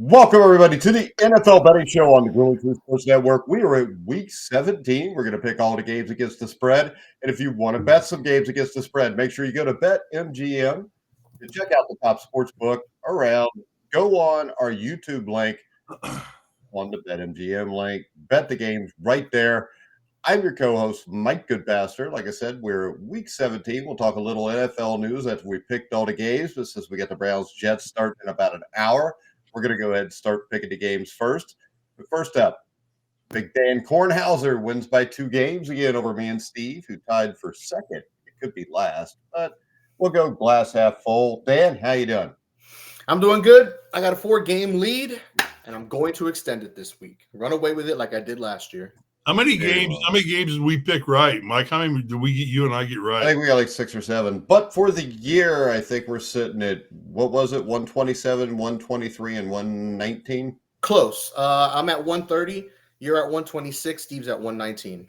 Welcome, everybody, to the NFL Betting Show on the Grueling Truth Sports Network. We are at Week 17. We're going to pick all the games against the spread. And if you want to bet some games against the spread, make sure you go to BetMGM to check out the top sports book around. Go on our YouTube link on the BetMGM link. Bet the games right there. I'm your co-host, Mike Goodpaster. Like I said, we're Week 17. We'll talk a little NFL news after we picked all the games. But since we got the Browns-Jets start in about an hour, we're going to go ahead and start picking the games first. But first up, Big Dan Kornhauser wins by 2 games again over me and Steve, who tied for second. It could be last, but we'll go glass half full. Dan, how you doing? I'm doing good. I got a 4-game lead, and I'm going to extend it this week. Run away with it like I did last year. How many games did we pick right, Mike? How many did you and I get right? I think we got like 6 or 7. But for the year, I think we're sitting at, what was it, 127, 123, and 119? Close. I'm at 130. You're at 126. Steve's at 119.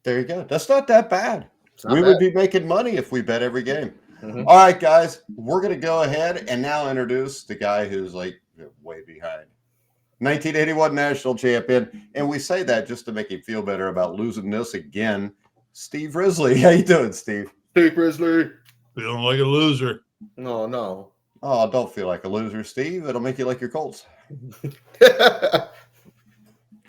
There you go. That's not that bad. We would be making money if we bet every game. Mm-hmm. All right, guys, we're going to go ahead and now introduce the guy who's like way behind. 1981 national champion, and we say that just to make him feel better about losing this again. Steve Risley. How you doing, Steve? Steve Risley. Feeling like a loser. No. Oh, don't feel like a loser, Steve. It'll make you like your Colts.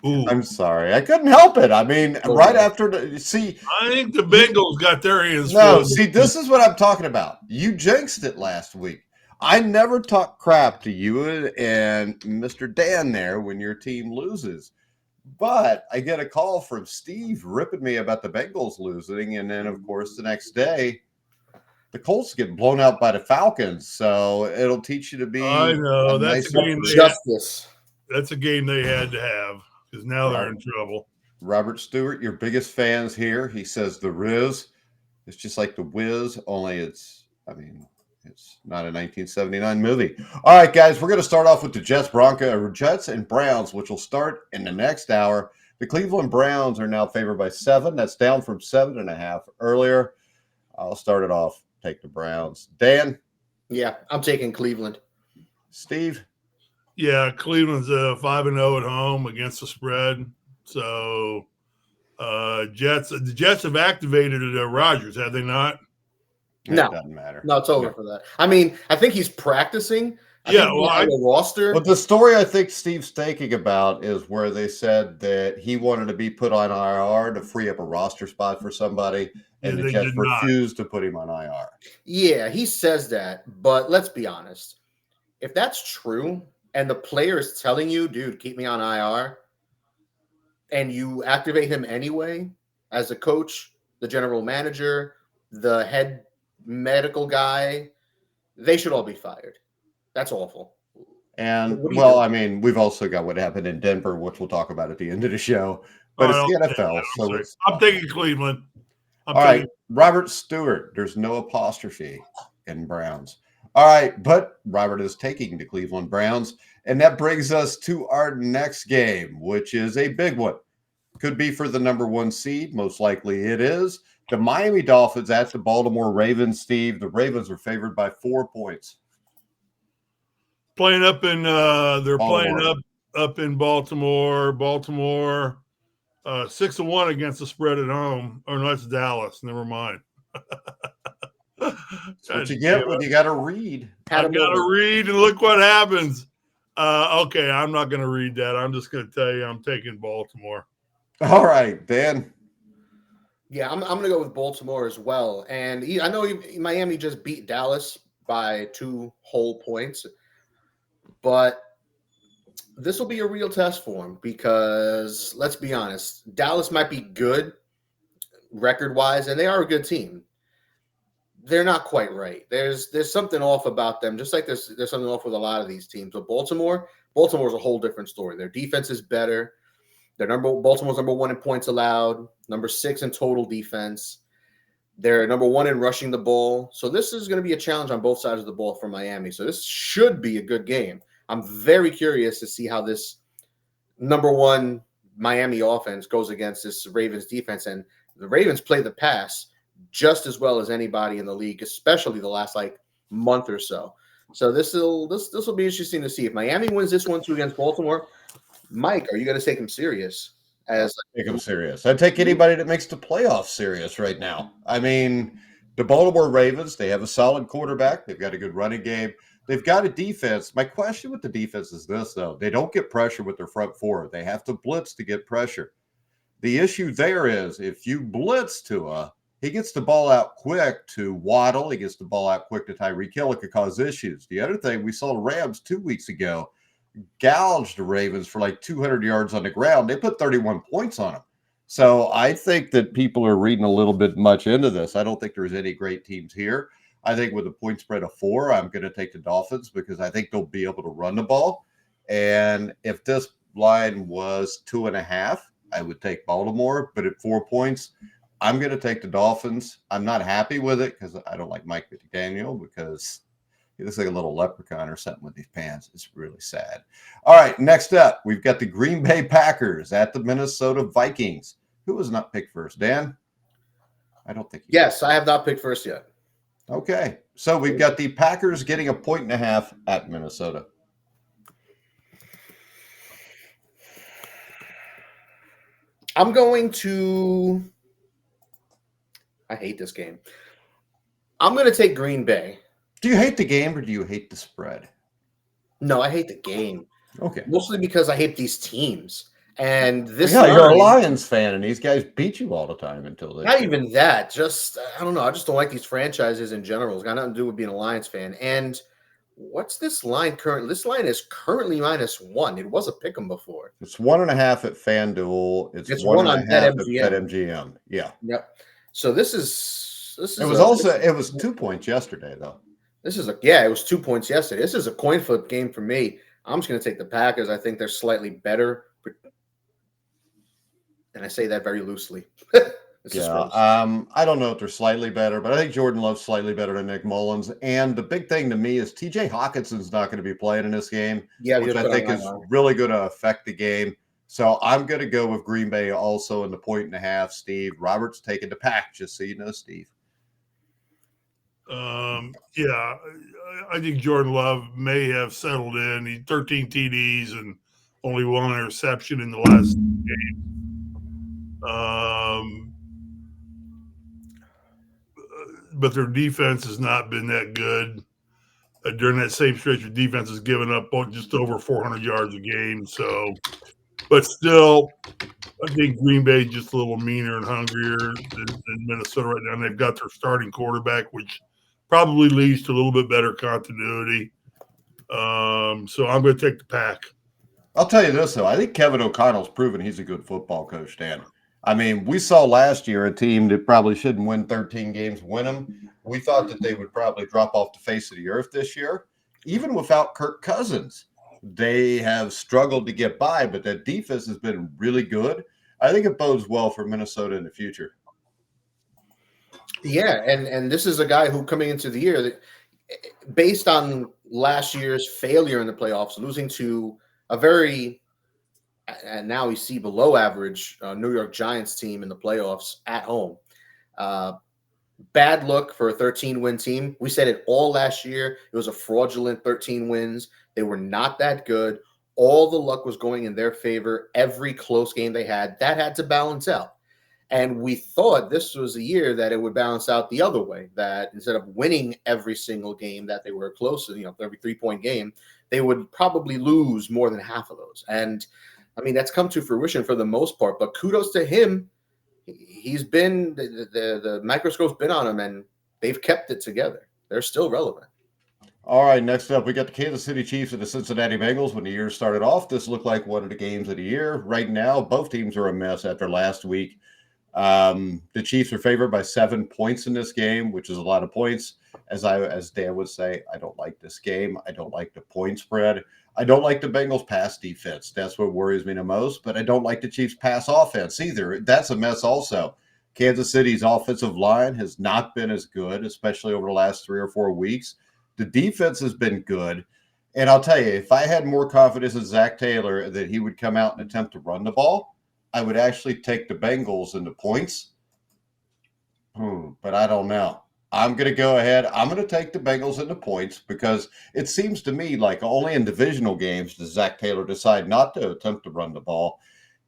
Ooh. I'm sorry. I couldn't help it. I mean, right after I think the Bengals got their hands full. No, see, this is what I'm talking about. You jinxed it last week. I never talk crap to you and Mr. Dan there when your team loses. But I get a call from Steve ripping me about the Bengals losing. And then, of course, the next day, the Colts get blown out by the Falcons. So it'll teach you to be I know. That's a game justice. That's a game they had to have because now they're in trouble. Robert Stewart, your biggest fans here. He says the Riz is just like the Wiz, only it's not a 1979 movie. All right, guys, we're going to start off with the Jets and Browns, which will start in the next hour. The Cleveland Browns are now favored by 7. That's down from 7.5 earlier. I'll start it off. Take the Browns. Dan? Yeah, I'm taking Cleveland. Steve? Yeah, Cleveland's 5-0 at home against the spread. So the Jets have activated Rodgers, have they not? No, it doesn't matter. No, it's over for that. I mean, I think he's practicing. I think the roster. But the story I think Steve's thinking about is where they said that he wanted to be put on IR to free up a roster spot for somebody, and the Jets refused to put him on IR. Yeah, he says that, but let's be honest. If that's true, and the player is telling you, dude, keep me on IR, and you activate him anyway, as a coach, the general manager, the head medical guy, they should all be fired. That's awful. And I mean, we've also got what happened in Denver, which we'll talk about at the end of the show. But it's the NFL, so I'm taking Cleveland. All right, Robert Stewart. There's no apostrophe in Browns. All right, but Robert is taking the Cleveland Browns, and that brings us to our next game, which is a big one. Could be for the number 1 seed. Most likely it is. The Miami Dolphins at the Baltimore Ravens, Steve. The Ravens are favored by 4 points. Playing up in playing up in Baltimore. Baltimore 6-1 against the spread at home. Oh no, that's Dallas. Never mind. That's what you get when you got to read. I got to read, and look what happens. Okay, I'm not going to read that. I'm just going to tell you I'm taking Baltimore. All right, Dan. Yeah, I'm going to go with Baltimore as well. And I know Miami just beat Dallas by 2 whole points, but this will be a real test for him because, let's be honest, Dallas might be good record-wise, and they are a good team. They're not quite right. There's something off about them, just like there's something off with a lot of these teams. But Baltimore's a whole different story. Their defense is better. Baltimore's number 1 in points allowed, number 6 in total defense. They're number 1 in rushing the ball. So this is going to be a challenge on both sides of the ball for Miami. So this should be a good game. I'm very curious to see how this number 1 Miami offense goes against this Ravens defense. And the Ravens play the pass just as well as anybody in the league, especially the last month or so. So this will be interesting to see if Miami wins this one too against Baltimore. Mike, are you going to take him serious? As Take them serious. I'd take anybody that makes the playoffs serious right now. I mean, the Baltimore Ravens, they have a solid quarterback. They've got a good running game. They've got a defense. My question with the defense is this, though. They don't get pressure with their front four. They have to blitz to get pressure. The issue there is if you blitz Tua, he gets the ball out quick to Waddle. He gets the ball out quick to Tyreek Hill. It could cause issues. The other thing, we saw the Rams 2 weeks ago gouged the Ravens for like 200 yards on the ground. They put 31 points on them. So I think that people are reading a little bit much into this. I don't think there's any great teams here. I think with a point spread of 4, I'm going to take the Dolphins because I think they'll be able to run the ball. And if this line was 2.5, I would take Baltimore. But at 4 points, I'm going to take the Dolphins. I'm not happy with it because I don't like Mike McDaniel because he looks like a little leprechaun or something with these pants. It's really sad. All right, next up, we've got the Green Bay Packers at the Minnesota Vikings. Who was not picked first? Dan? I don't think. Yes, I have not picked first yet. Okay, so we've got the Packers getting a 1.5 at Minnesota. I'm going to – I hate this game. I'm going to take Green Bay. Do you hate the game or do you hate the spread? No, I hate the game. Okay. Mostly because I hate these teams. And this you're a Lions fan, and these guys beat you all the time until they. Not even that. Just I don't know. I just don't like these franchises in general. It's got nothing to do with being a Lions fan. And what's this line currently? This line is currently -1. It was a pick'em before. It's 1.5 at FanDuel. It's 1.5 at BetMGM. Yeah. Yep. So this is. It was 2 points yesterday though. It was 2 points yesterday. This is a coin flip game for me. I'm just going to take the Packers. I think they're slightly better. And I say that very loosely. I don't know if they're slightly better, but I think Jordan Love's slightly better than Nick Mullins. And the big thing to me is TJ Hawkinson's not going to be playing in this game, which I think is really going to affect the game. So I'm going to go with Green Bay also in the 1.5. Steve Roberts taking the Pack, just so you know, Steve. I think Jordan Love may have settled in. He 13 TDs and only 1 interception in the last game. But their defense has not been that good. During that same stretch, their defense has given up just over 400 yards a game. So, but still, I think Green Bay is just a little meaner and hungrier than Minnesota right now. And they've got their starting quarterback, which probably leads to a little bit better continuity. So I'm going to take the Pack. I'll tell you this, though. I think Kevin O'Connell's proven he's a good football coach, Dan. I mean, we saw last year a team that probably shouldn't win 13 games win them. We thought that they would probably drop off the face of the earth this year. Even without Kirk Cousins, they have struggled to get by, but that defense has been really good. I think it bodes well for Minnesota in the future. Yeah, and this is a guy who coming into the year, based on last year's failure in the playoffs, losing to a very – and now we see below average New York Giants team in the playoffs at home. Bad look for a 13-win team. We said it all last year. It was a fraudulent 13 wins. They were not that good. All the luck was going in their favor. Every close game they had, that had to balance out. And we thought this was a year that it would balance out the other way, that instead of winning every single game that they were close to, every 3-point game, they would probably lose more than half of those. And I mean, that's come to fruition for the most part, but kudos to him. He's been the microscope's been on him, and they've kept it together. They're still relevant. All right, next up, we got the Kansas City Chiefs and the Cincinnati Bengals. When the year started off, this looked like one of the games of the year. Right now, both teams are a mess after last week. The Chiefs are favored by 7 points in this game, which is a lot of points. As Dan would say, I don't like this game. I don't like the point spread. I don't like the Bengals pass defense. That's what worries me the most. But I don't like the Chiefs pass offense either. That's a mess also. Kansas City's offensive line has not been as good, especially over the last 3 or 4 weeks. The defense has been good. And I'll tell you, if I had more confidence in Zach Taylor that he would come out and attempt to run the ball, I would actually take the Bengals in the points. But I don't know. I'm going to go ahead. I'm going to take the Bengals in the points because it seems to me like only in divisional games does Zach Taylor decide not to attempt to run the ball.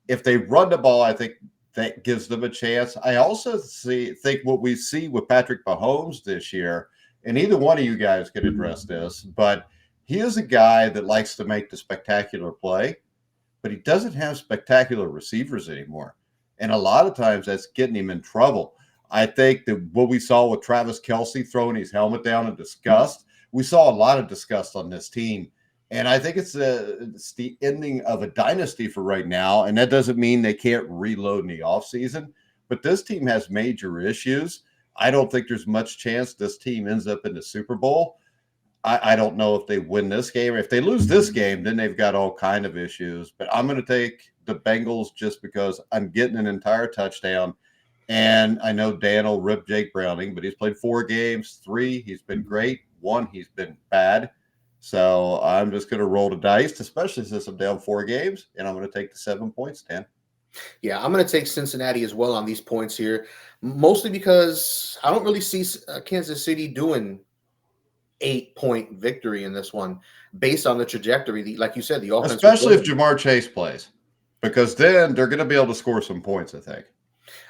If they run the ball, I think that gives them a chance. I also think what we see with Patrick Mahomes this year, and either one of you guys could address this, but he is a guy that likes to make the spectacular play, but he doesn't have spectacular receivers anymore. And a lot of times that's getting him in trouble. I think that what we saw with Travis Kelce throwing his helmet down in disgust, we saw a lot of disgust on this team. And I think it's the ending of a dynasty for right now. And that doesn't mean they can't reload in the offseason. But this team has major issues. I don't think there's much chance this team ends up in the Super Bowl. I don't know if they win this game. If they lose this game, then they've got all kind of issues. But I'm going to take the Bengals just because I'm getting an entire touchdown. And I know Dan will rip Jake Browning, but he's played 4 games. 3, he's been great. 1, he's been bad. So I'm just going to roll the dice, especially since I'm down 4 games, and I'm going to take the 7 points, Dan. Yeah, I'm going to take Cincinnati as well on these points here, mostly because I don't really see Kansas City doing 8-point victory in this one based on the trajectory. Like you said, the offense, especially if Jamar Chase plays, because then they're going to be able to score some points, I think.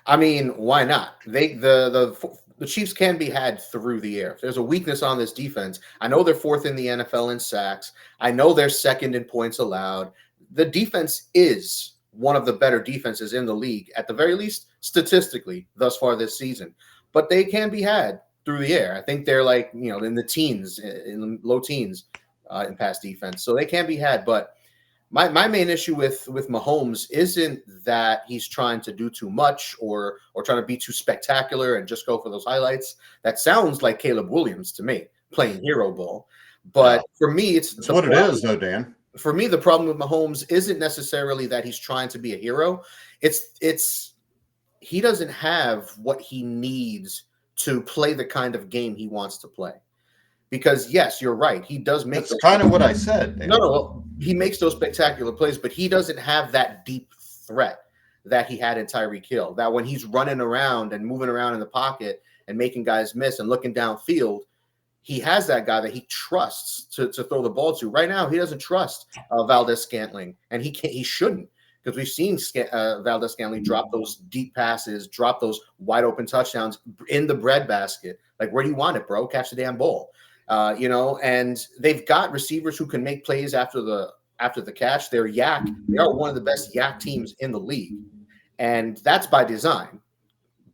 I mean, why not? The Chiefs can be had through the air. If there's a weakness on this defense, I know they're 4th in the NFL in sacks. I know they're 2nd in points allowed. The defense is one of the better defenses in the league, at the very least, statistically, thus far this season. But they can be had through the air. I think they're like, in the teens, in low teens in pass defense. So they can be had. But my main issue with Mahomes isn't that he's trying to do too much or trying to be too spectacular and just go for those highlights. That sounds like Caleb Williams to me, playing hero ball. But for me, it's what it is, though, Dan. For me, the problem with Mahomes isn't necessarily that he's trying to be a hero. It's he doesn't have what he needs to play the kind of game he wants to play. Because, yes, you're right. He does make That's kind of what I said. Dan. No, he makes those spectacular plays, but he doesn't have that deep threat that he had in Tyreek Hill. That when he's running around and moving around in the pocket and making guys miss and looking downfield, he has that guy that he trusts to throw the ball to. Right now, he doesn't trust Valdez-Scantling, and he shouldn't, because we've seen Valdez-Scantling drop those deep passes, drop those wide open touchdowns in the breadbasket. Like, where do you want it, bro? Catch the damn ball. And they've got receivers who can make plays after the catch. They're yak. They are one of the best yak teams in the league. And that's by design.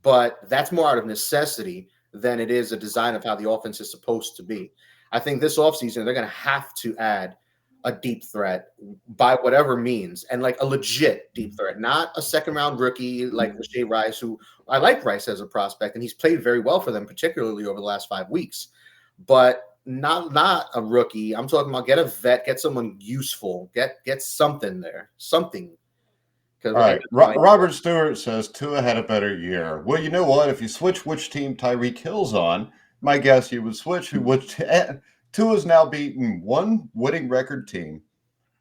But that's more out of necessity than it is a design of how the offense is supposed to be. I think this offseason, they're going to have to add a deep threat by whatever means, and like a legit deep threat, not a 2nd-round rookie like Rashee Rice, who I like Rice as a prospect, and he's played very well for them, particularly over the last 5 weeks. But not a rookie. I'm talking about get a vet, get someone useful, get something there, something. All right. Robert Stewart says Tua had a better year. Well, you know what? If you switch which team Tyreek Hill's on, my guess you would switch Tua's now beaten 1 winning record team,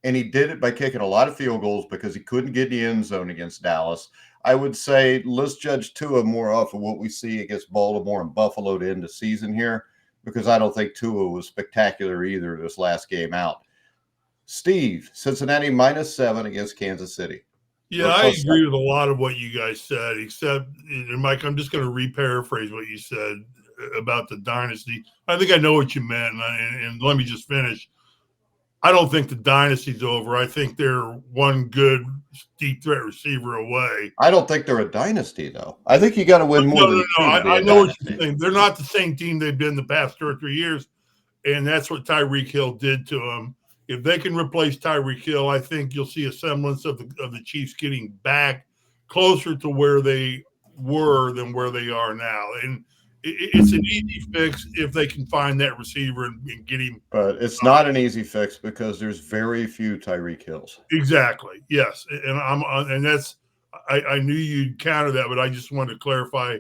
and he did it by kicking a lot of field goals because he couldn't get in the end zone against Dallas. I would say let's judge Tua more off of what we see against Baltimore and Buffalo to end the season here, because I don't think Tua was spectacular either this last game out. Steve, Cincinnati -7 against Kansas City. Yeah, I agree with a lot of what you guys said, except, and Mike, I'm just going to re-paraphrase what you said about the dynasty. I think I know what you meant, and let me just finish. I don't think the dynasty's over. I think they're one good deep threat receiver away. I don't think they're a dynasty, though. I think you got to win more than two. I know what you're saying. They're not the same team they've been the past 2 or 3 years, and that's what Tyreek Hill did to them. If they can replace Tyreek Hill, I think you'll see a semblance of the Chiefs getting back closer to where they were than where they are now. And it's an easy fix if they can find that receiver and get him. But it's not an easy fix because there's very few Tyreek Hills. Exactly. Yes. And I knew you'd counter that, but I just wanted to clarify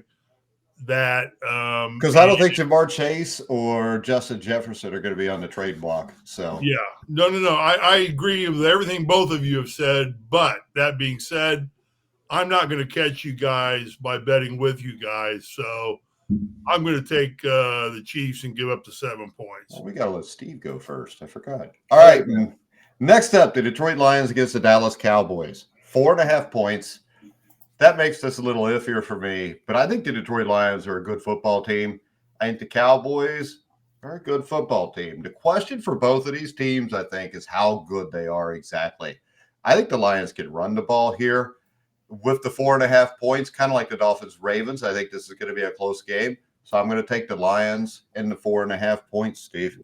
that. Because I don't think Jamar Chase or Justin Jefferson are going to be on the trade block. So yeah. No. I agree with everything both of you have said. But that being said, I'm not going to catch you guys by betting with you guys. So I'm going to take the Chiefs and give up the 7 points. Well, we got to let Steve go first. I forgot. All right. Next up, the Detroit Lions against the Dallas Cowboys. 4.5 points. That makes this a little iffier for me, but I think the Detroit Lions are a good football team. I think the Cowboys are a good football team. The question for both of these teams, I think, is how good they are exactly. I think the Lions can run the ball here with the 4.5 points, kind of like the Dolphins Ravens. I think this is going to be a close game. So I'm going to take the Lions and the 4.5 points, Steve.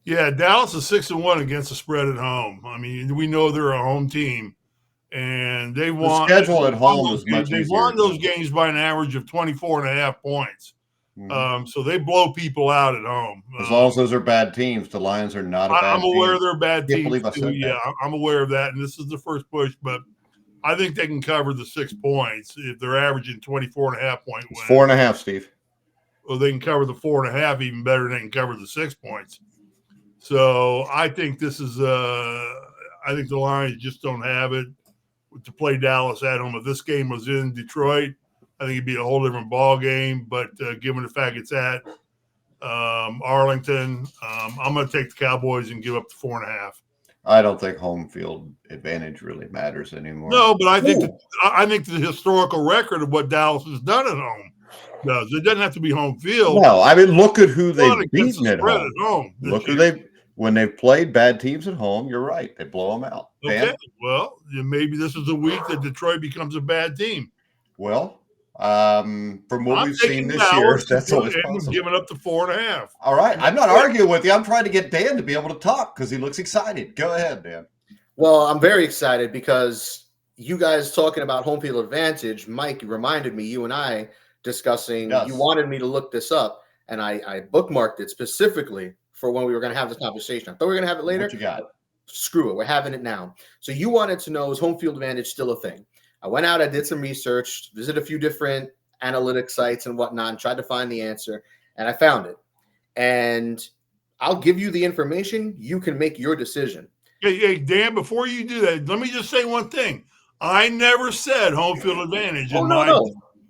Yeah, Dallas is 6-1 against the spread at home. I mean, we know they're a home team, and they won. The schedule at home is much easier. They won those games by an average of 24.5 points. Mm-hmm. So they blow people out at home. As long as those are bad teams, the Lions are not a bad team. I'm aware they're bad teams. Yeah, I'm aware of that, and this is the first push, but I think they can cover the 6 points if they're averaging 24.5 point wins. 4.5, Steve. Well, they can cover the 4.5 even better than they can cover the 6 points. So I think this is I think the Lions just don't have it to play Dallas at home. If this game was in Detroit, I think it'd be a whole different ball game. But given the fact it's at Arlington, I'm going to take the Cowboys and give up the 4.5. I don't think home field advantage really matters anymore. No, but I think the historical record of what Dallas has done at home does. It doesn't have to be home field. No, I mean, look at who they've beaten at home. Look who when they've played bad teams at home, you're right. They blow them out. Okay, Dan? Well, maybe this is the week that Detroit becomes a bad team. Well, from what we've seen this year, that's always possible. I'm giving up the 4.5. All right. I'm not arguing with you. I'm trying to get Dan to be able to talk because he looks excited. Go ahead, Dan. Well, I'm very excited because you guys talking about home field advantage, Mike reminded me, you and I discussing, you wanted me to look this up, and I bookmarked it specifically for when we were going to have this conversation. I thought we were going to have it later. What you got? Screw it. We're having it now. So you wanted to know, is home field advantage still a thing? I went out, I did some research, visited a few different analytic sites and whatnot, and tried to find the answer, and I found it. And I'll give you the information. You can make your decision. Hey, Dan, before you do that, let me just say one thing. I never said home field advantage. No.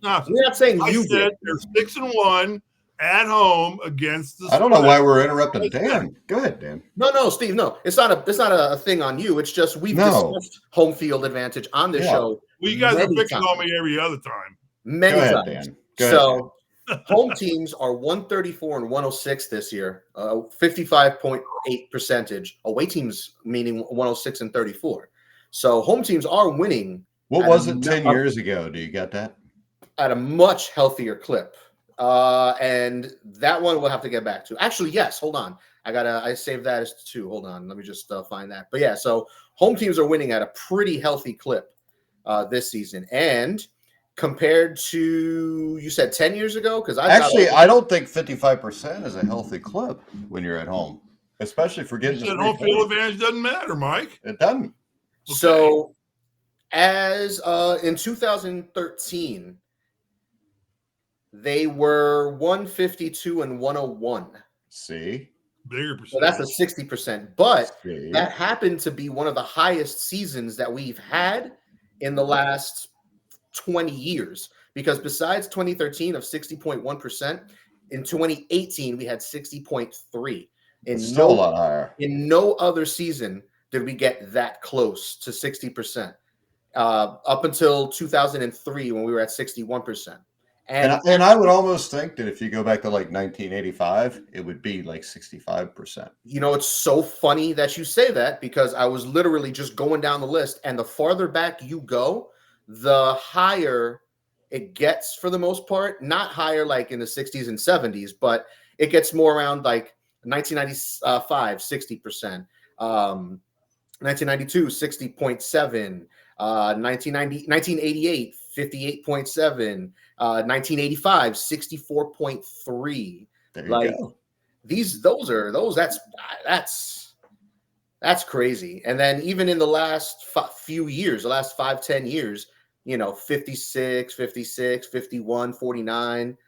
We're not saying you said they're 6-1 at home against the. I don't know why we're interrupting Dan. Go ahead, Dan. No, Steve. No, it's not a thing on you. It's just we've discussed home field advantage on this show. Well, you guys are picking on me every other time. Many times. Dan. So home teams are 134 and 106 this year, 55.8 percentage. Away teams meaning 106 and 34. So home teams are winning. What was it 10 years ago? Do you got that? At a much healthier clip. And that one we'll have to get back to. Actually, yes. Hold on. I saved that as 2. Hold on. Let me just find that. But yeah, so home teams are winning at a pretty healthy clip this season. And compared to, you said 10 years ago? Because I don't think 55% is a healthy clip when you're at home, especially for getting the home field advantage doesn't matter, Mike. It doesn't. Okay. So as in 2013, they were 152 and 101. See? Bigger percentage. So that's a 60%. But that happened to be one of the highest seasons that we've had in the last 20 years. Because besides 2013 of 60.1%, in 2018 we had 60.3%. Still a lot higher. In no other season did we get that close to 60%. Up until 2003 when we were at 61%. And I would almost think that if you go back to like 1985, it would be like 65%. You know, it's so funny that you say that because I was literally just going down the list, and the farther back you go, the higher it gets for the most part. Not higher like in the 60s and 70s, but it gets more around like 1995, 60%. 1992, 60.7. 1988, 58.7. 1985, 64.3. There you go. That's crazy. And then even in the last few years, the last 5-10 years, 56, 56, 51, 49.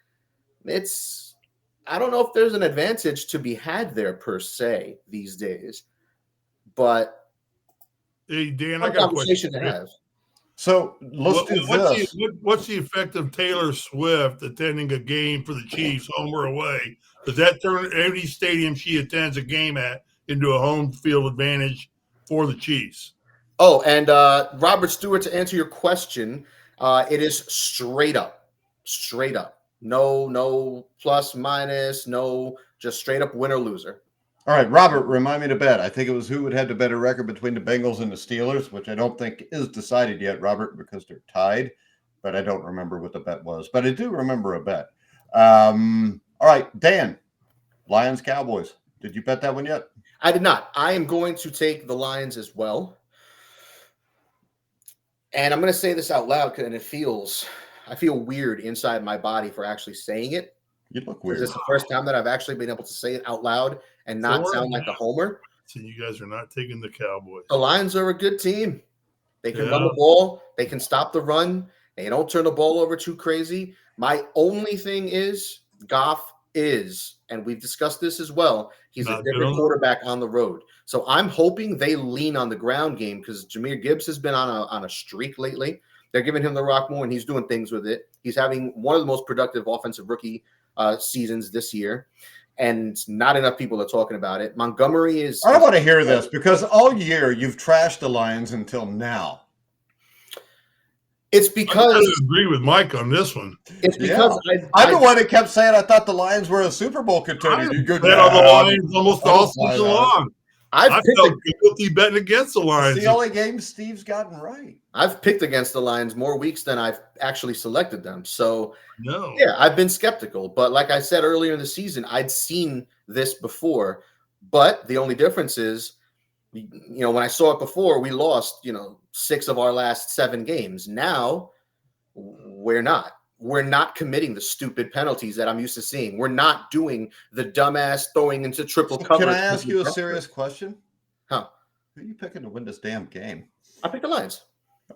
I don't know if there's an advantage to be had there per se these days, but hey, Dan, I got a question to have. So let's do this. What's the effect of Taylor Swift attending a game for the Chiefs, home or away? Does that turn any stadium she attends a game at into a home field advantage for the Chiefs? Oh, and Robert Stewart, to answer your question, it is straight up. No plus minus, no, just straight up winner loser. All right, Robert, remind me to bet. I think it was who would have the better record between the Bengals and the Steelers, which I don't think is decided yet, Robert, because they're tied. But I don't remember what the bet was. But I do remember a bet. All right, Dan, Lions, Cowboys. Did you bet that one yet? I did not. I am going to take the Lions as well. And I'm going to say this out loud, and I feel weird inside my body for actually saying it. You look weird. This is the first time that I've actually been able to say it out loud and not sound like a homer. So you guys are not taking the Cowboys. The Lions are a good team. They can run the ball. They can stop the run. They don't turn the ball over too crazy. My only thing is Goff is, and we've discussed this as well, he's a different quarterback on the road. So I'm hoping they lean on the ground game because Jahmyr Gibbs has been on a streak lately. They're giving him the rock more, and he's doing things with it. He's having one of the most productive offensive rookie seasons this year, and not enough people are talking about it. Montgomery is. I want to hear this because all year you've trashed the Lions until now. It's because I agree with Mike on this one. It's because I'm the one that kept saying I thought the Lions were a Super Bowl contender. You bet on the Lions almost all season long. I felt guilty betting against the Lions. It's the only game Steve's gotten right. I've picked against the Lions more weeks than I've actually selected them. So, no. Yeah, I've been skeptical. But like I said earlier in the season, I'd seen this before. But the only difference is, when I saw it before, we lost, 6 of our last 7 games. Now, we're not. We're not committing the stupid penalties that I'm used to seeing. We're not doing the dumbass throwing into triple coverage. Can I ask you a serious question? Huh? Who are you picking to win this damn game? I picked the Lions.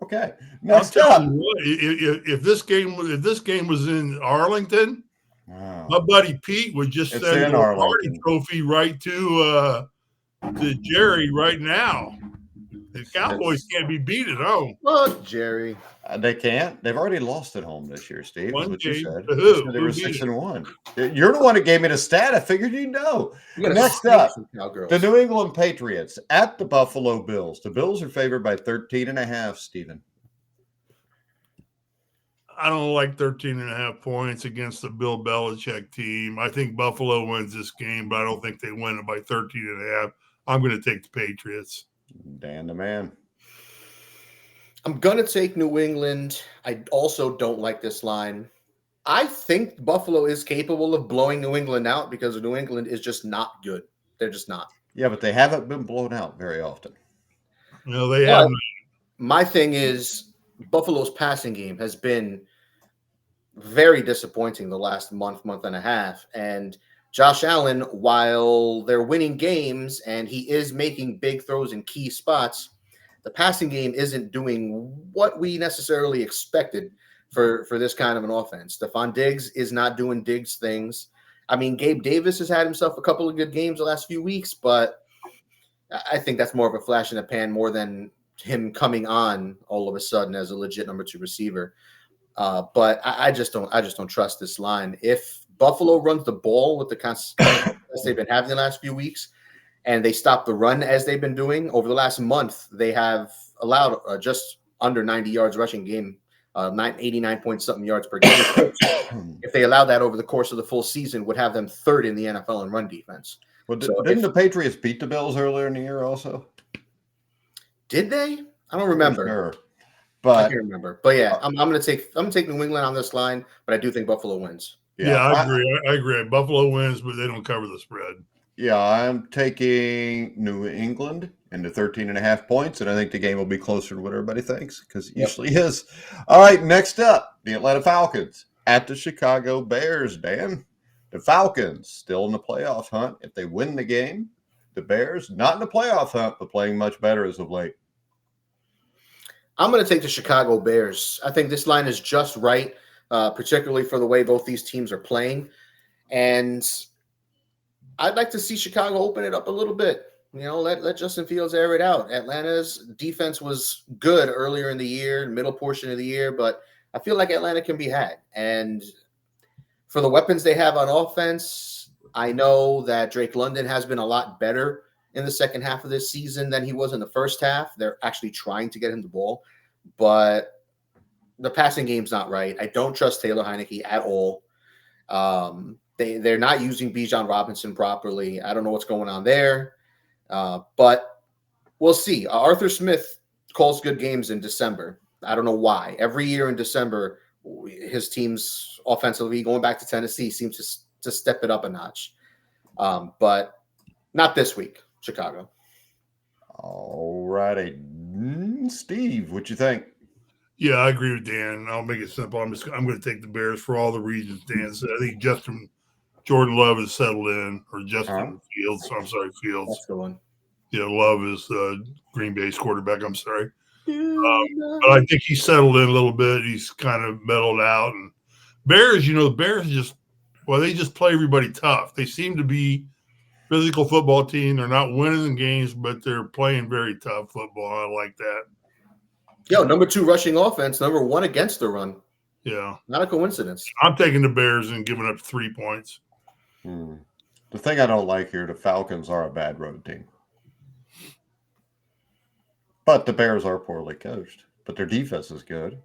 Okay. Next up. If this game was in Arlington, my buddy Pete would just send a party trophy right to Jerry right now. The Cowboys can't be beat at home. Look, Jerry. They can't. They've already lost at home this year, Steve. One what game. You said. You said they were 6-1. You're the one that gave me the stat. I figured you'd know. Next up, the New England Patriots at the Buffalo Bills. The Bills are favored by 13.5, Stephen. I don't like 13.5 points against the Bill Belichick team. I think Buffalo wins this game, but I don't think they win it by 13.5. I'm going to take the Patriots. Dan the man. I'm going to take New England. I also don't like this line. I think Buffalo is capable of blowing New England out because New England is just not good. They're just not. Yeah, but they haven't been blown out very often. No, they haven't. My thing is Buffalo's passing game has been very disappointing the last month and a half. And Josh Allen, while they're winning games and he is making big throws in key spots, the passing game isn't doing what we necessarily expected for this kind of an offense. Stephon Diggs is not doing Diggs things. I mean, Gabe Davis has had himself a couple of good games the last few weeks, but I think that's more of a flash in the pan more than him coming on all of a sudden as a legit number 2 receiver. But I just don't trust this line. If Buffalo runs the ball with the consistency they've been having the last few weeks, and they stop the run as they've been doing over the last month, they have allowed just under 90 yards rushing game, 89 point something yards per game. If they allow that over the course of the full season, would have them 3rd in the NFL in run defense. Well, didn't the Patriots beat the Bills earlier in the year also? Did they? I don't remember. Sure. But I can't remember. But yeah, I'm gonna take New England on this line, but I do think Buffalo wins. Yeah, I agree. I agree. Buffalo wins, but they don't cover the spread. Yeah, I'm taking New England into 13.5 points, and I think the game will be closer to what everybody thinks because it usually is. All right, next up, the Atlanta Falcons at the Chicago Bears, Dan. The Falcons still in the playoff hunt. If they win the game, the Bears not in the playoff hunt, but playing much better as of late. I'm going to take the Chicago Bears. I think this line is just right, particularly for the way both these teams are playing. And I'd like to see Chicago open it up a little bit. let Justin Fields air it out. Atlanta's defense was good earlier in the year, middle portion of the year, but I feel like Atlanta can be had. And for the weapons they have on offense, I know that Drake London has been a lot better in the second half of this season than he was in the first half. They're actually trying to get him the ball, but the passing game's not right. I don't trust Taylor Heineke at all. They're not using Bijan Robinson properly. I don't know what's going on there, but we'll see. Arthur Smith calls good games in December. I don't know why. Every year in December, his team's offensively, going back to Tennessee, seems to step it up a notch. But not this week, Chicago. All righty. Steve, what you think? Yeah, I agree with Dan. I'll make it simple. I'm going to take the Bears for all the reasons Dan said. I think Jordan Love is settled in, or Justin Fields. I'm sorry, Fields. That's the one. Yeah, Love is Green Bay's quarterback. I'm sorry. But I think he's settled in a little bit. He's kind of mellowed out. And Bears, the Bears they just play everybody tough. They seem to be physical football team. They're not winning the games, but they're playing very tough football. I like that. Number 2 rushing offense, number 1 against the run. Yeah. Not a coincidence. I'm taking the Bears and giving up 3 points. The thing I don't like here, the Falcons are a bad road team. But the Bears are poorly coached. But their defense is good.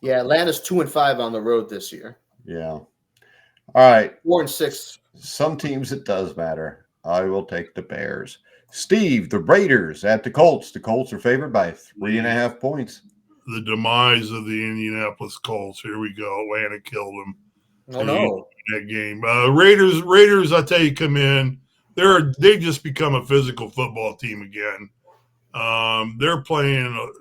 Yeah, Atlanta's 2-5 on the road this year. Yeah. All right. 4-6. Some teams it does matter. I will take the Bears. Steve, the Raiders at the Colts. The Colts are favored by 3.5 points. The demise of the Indianapolis Colts. Here we go. Atlanta killed them. Oh, no. That game. Raiders, I tell you, come in. They've just become a physical football team again. They're playing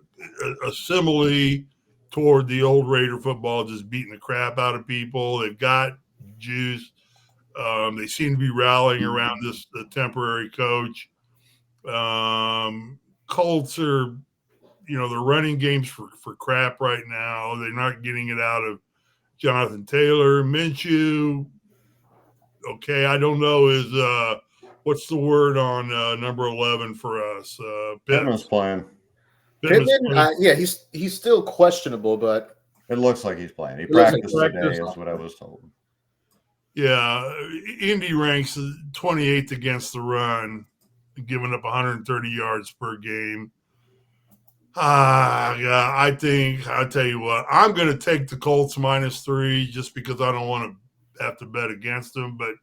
a simile toward the old Raider football, just beating the crap out of people. They've got juice. They seem to be rallying around the temporary coach. Colts are, they're running games for crap right now. They're not getting it out of Jonathan Taylor. Minshew, okay, I don't know, is what's the word on number 11 for us? Pittman's playing. Pittman, he's still questionable, but it looks like he's playing. He practiced today, is what I was told. Yeah, Indy ranks 28th against the run, giving up 130 yards per game. Yeah, I'll tell you what, I'm going to take the Colts -3 just because I don't want to have to bet against them. But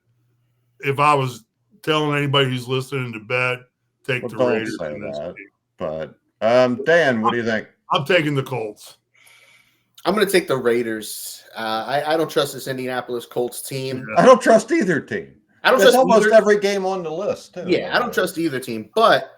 if I was telling anybody who's listening to bet, take the Raiders in this game. But Dan, what do you think? I'm taking the Colts. I'm going to take the Raiders. I don't trust this Indianapolis Colts team. I don't trust either team. I don't trust almost every game on the list, too. Yeah, I don't trust either team. But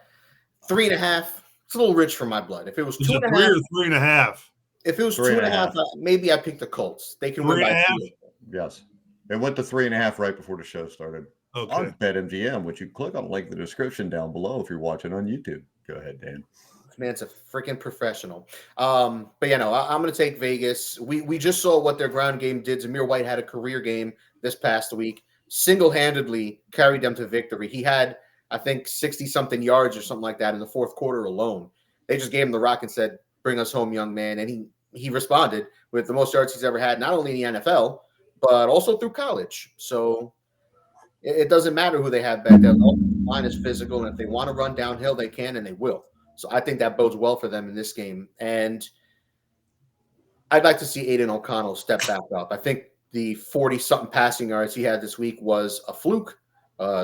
3.5, it's a little rich for my blood. If it was 2.5, 3 or 3.5. If it was 2.5, maybe I pick the Colts. They can win by 2. Yes, it went to 3.5 right before the show started. Okay. On BetMGM, which you click on the link in the description down below if you're watching on YouTube. Go ahead, Dan. This man's a freaking professional. But I'm going to take Vegas. We just saw what their ground game did. Zamir White had a career game this past week. Single-handedly carried them to victory. He had, I think, 60-something yards or something like that in the fourth quarter alone. They just gave him the rock and said, "Bring us home, young man." And he responded with the most yards he's ever had, not only in the NFL, but also through college. So it doesn't matter who they have back there. The line is physical, and if they want to run downhill, they can, and they will. So I think that bodes well for them in this game. And I'd like to see Aiden O'Connell step back up. I think the 40-something passing yards he had this week was a fluke,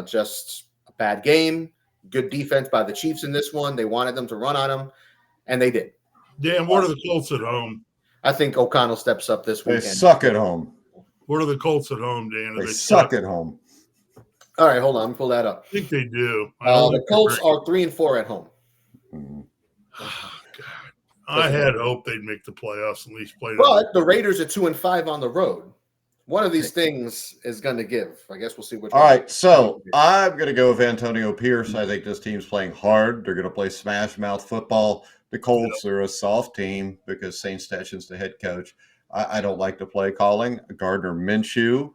just a bad game. Good defense by the Chiefs in this one. They wanted them to run on him, and they did. Dan, what are the Colts at home? I think O'Connell steps up this weekend. They suck at home. What are the Colts at home, Dan? They suck at home. All right, hold on. Let me pull that up. I think they do. The Colts are 3-4 at home. Mm-hmm. Oh, God. I had hoped they'd make the playoffs and at least play. But the Raiders are 2-5 on the road. One of these things is going to give. I guess we'll see which. All right, so I'm going to go with Antonio Pierce. I think this team's playing hard. They're going to play smash mouth football. The Colts are a soft team because St. Stechen's the head coach. I don't like the play calling. Gardner Minshew,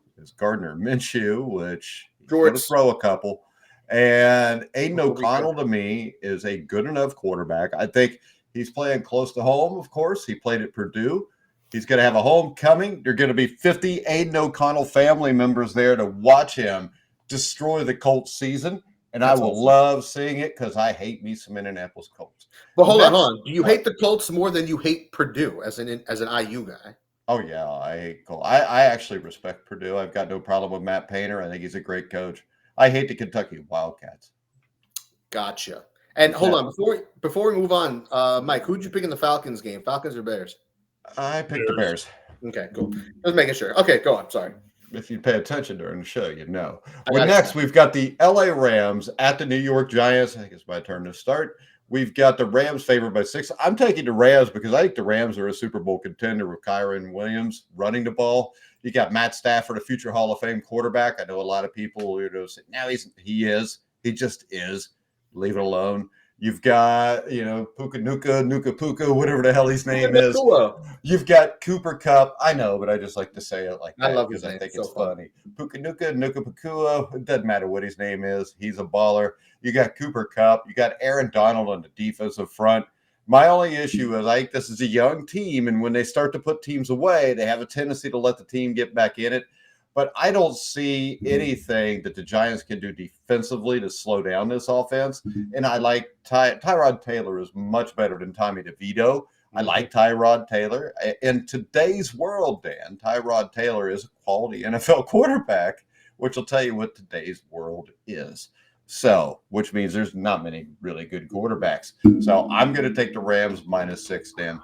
which going to throw a couple. And Aiden O'Connell, good. to me, is a good enough quarterback. I think he's playing close to home, of course. He played at Purdue. He's going to have a homecoming. There are going to be 50 Aiden O'Connell family members there to watch him destroy the Colts season. And That's I will awesome. love seeing it because I hate me some Indianapolis Colts. But hold on. Do you hate the Colts more than you hate Purdue as an IU guy? Oh, yeah, I hate Colts. I actually respect Purdue. I've got no problem with Matt Painter. I think he's a great coach. I hate the Kentucky Wildcats. Gotcha. And hold on, before we move on, Mike, who'd you pick in the Falcons game? Falcons or Bears? I picked the Bears. Okay, cool. Just making sure. Okay, go on. Sorry. If you pay attention during the show, you'd know. Next, we've got the LA Rams at the New York Giants. I think it's my turn to start. We've got the Rams favored by 6. I'm taking the Rams because I think the Rams are a Super Bowl contender with Kyron Williams running the ball. You got Matt Stafford, a future Hall of Fame quarterback. I know a lot of people say, no, he is. He just is. Leave it alone. You've got, Nuka Puka, whatever the hell his name is. You've got Cooper Kupp. I know, but I just like to say it like that because I think it's funny. Puka Nuka Pukua. It doesn't matter what his name is. He's a baller. You got Cooper Kupp. You got Aaron Donald on the defensive front. My only issue is I think this is a young team, and when they start to put teams away, they have a tendency to let the team get back in it. But I don't see anything that the Giants can do defensively to slow down this offense. And I like Tyrod Taylor is much better than Tommy DeVito. I like Tyrod Taylor. In today's world, Dan, Tyrod Taylor is a quality NFL quarterback, which will tell you what today's world is. So, which means there's not many really good quarterbacks. So I'm going to take the Rams -6, Dan.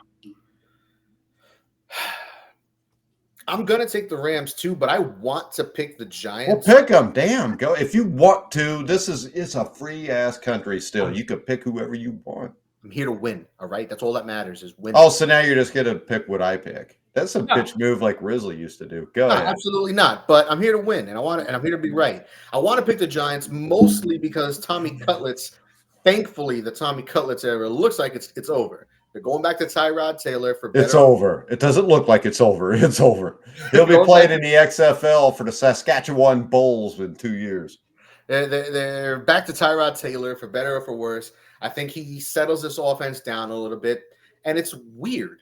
I'm going to take the Rams too, but I want to pick the Giants. Well, pick them. Damn, go. If you want to, it's a free-ass country still. You can pick whoever you want. I'm here to win, all right? That's all that matters is win. Oh, so now you're just going to pick what I pick. That's a bitch move like Risley used to do. Go ahead. Absolutely not, but I'm here to win, and I'm here to be right. I want to pick the Giants mostly because Tommy Cutlets, thankfully, the Tommy Cutlets era looks like it's over. They're going back to Tyrod Taylor for better. It's over. It doesn't look like it's over. It's over. He'll be playing in the XFL for the Saskatchewan Bulls in 2 years. They're back to Tyrod Taylor for better or for worse. I think he settles this offense down a little bit, and it's weird.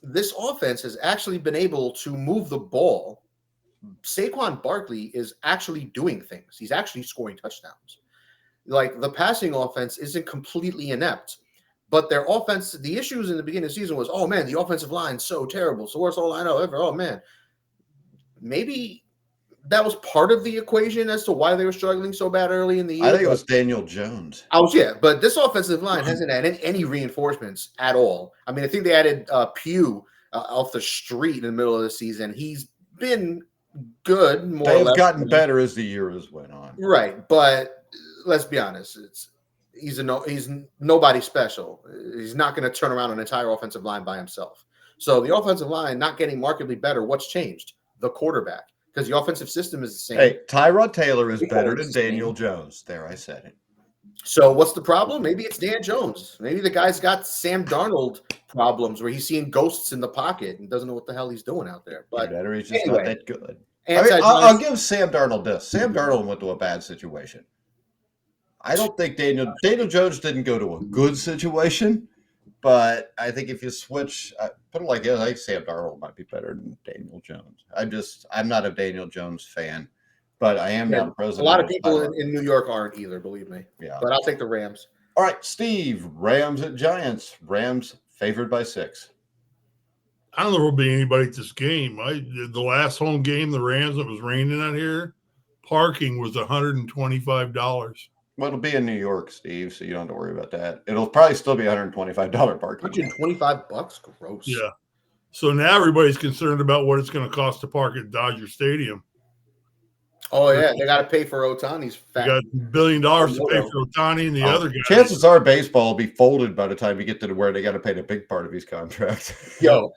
This offense has actually been able to move the ball. Saquon Barkley is actually doing things. He's actually scoring touchdowns. Like, the passing offense isn't completely inept. But their offense, the issues in the beginning of the season was, oh, man, the offensive line's so terrible. So worst all I know ever. Oh, man. Maybe that was part of the equation as to why they were struggling so bad early in the year. I think it was Daniel Jones. But this offensive line hasn't had any reinforcements at all. I mean, I think they added Pugh off the street in the middle of the season. He's been good. They've gotten better as the year has went on. Right. But let's be honest. He's nobody special. He's not going to turn around an entire offensive line by himself. So the offensive line not getting markedly better. What's changed? The quarterback, because the offensive system is the same. Hey, Tyrod Taylor is better than Daniel Jones. There, I said it. So what's the problem? Maybe it's Dan Jones. Maybe the guy's got Sam Darnold problems where he's seeing ghosts in the pocket and doesn't know what the hell he's doing out there. But he's just not that good. Anyway, I'll give Sam Darnold this. Sam Darnold went to a bad situation. I don't think Daniel Jones didn't go to a good situation, but I think if you switch, put it like this, I think Sam Darnold might be better than Daniel Jones. I'm not a Daniel Jones fan, but I am now the president. A lot of people in New York aren't either, believe me. Yeah. But I'll take the Rams. All right, Steve, Rams at Giants. Rams favored by 6. I don't know if there'll be anybody at this game. The last home game, the Rams, that was raining out here, parking was $125. Well, it'll be in New York, Steve, so you don't have to worry about that. It'll probably still be $125 parking. $125? Gross. Yeah. So now everybody's concerned about what it's going to cost to park at Dodger Stadium. Oh, yeah. They got to pay for Ohtani's fat. They got $1 billion to pay for Ohtani and the other guys. Chances are baseball will be folded by the time you get to where they got to pay the big part of his contract. Yo.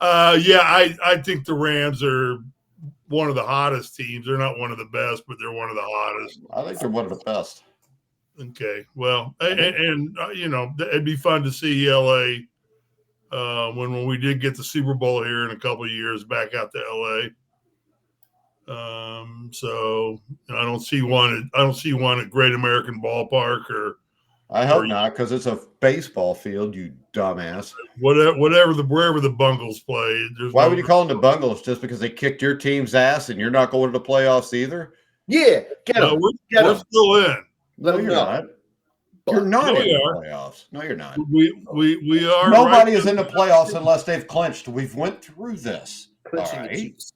I think the Rams are one of the hottest teams. They're not one of the best, but they're one of the hottest. I think they're one of the best. Okay. Well, and it'd be fun to see LA when we did get the Super Bowl here in a couple of years back out to LA. So I don't see one. I don't see one at Great American Ballpark or I hope not, because it's a baseball field, you dumbass. wherever the Bungles play. Why would you call them the Bungles? Just because they kicked your team's ass and you're not going to the playoffs either? Yeah, get No, them. we're still in. Let No, them you're know. not. You're not No, in we the are. playoffs. No, you're not. We are. Nobody right is in the playoffs unless they've clinched. We've went through this. Clinching All the right. Chiefs.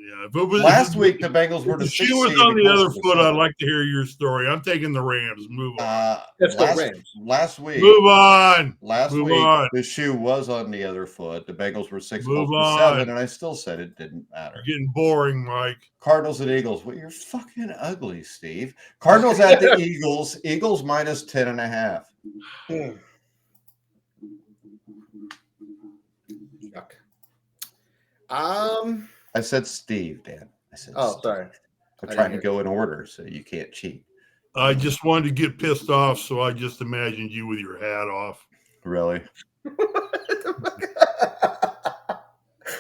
Yeah, if it was, Last week, the Bengals were the if she sixth was seed. on the Colts other were the foot, I'd seventh. like to hear your story. I'm taking the Rams. Move on. Let's go Rams. Last week, Move on. last Move week, on. the shoe was on the other foot. The Bengals were 6, Move Colts were on. 7, and I still said it didn't matter. You're getting boring, Mike. Cardinals and Eagles. Well, you're fucking ugly, Steve. Cardinals at the Eagles. Eagles minus 10.5. Yuck. I said Steve, Dan. I said Steve. Sorry. I'm trying to go in order so you can't cheat. I just wanted to get pissed off, so I just imagined you with your hat off. Really?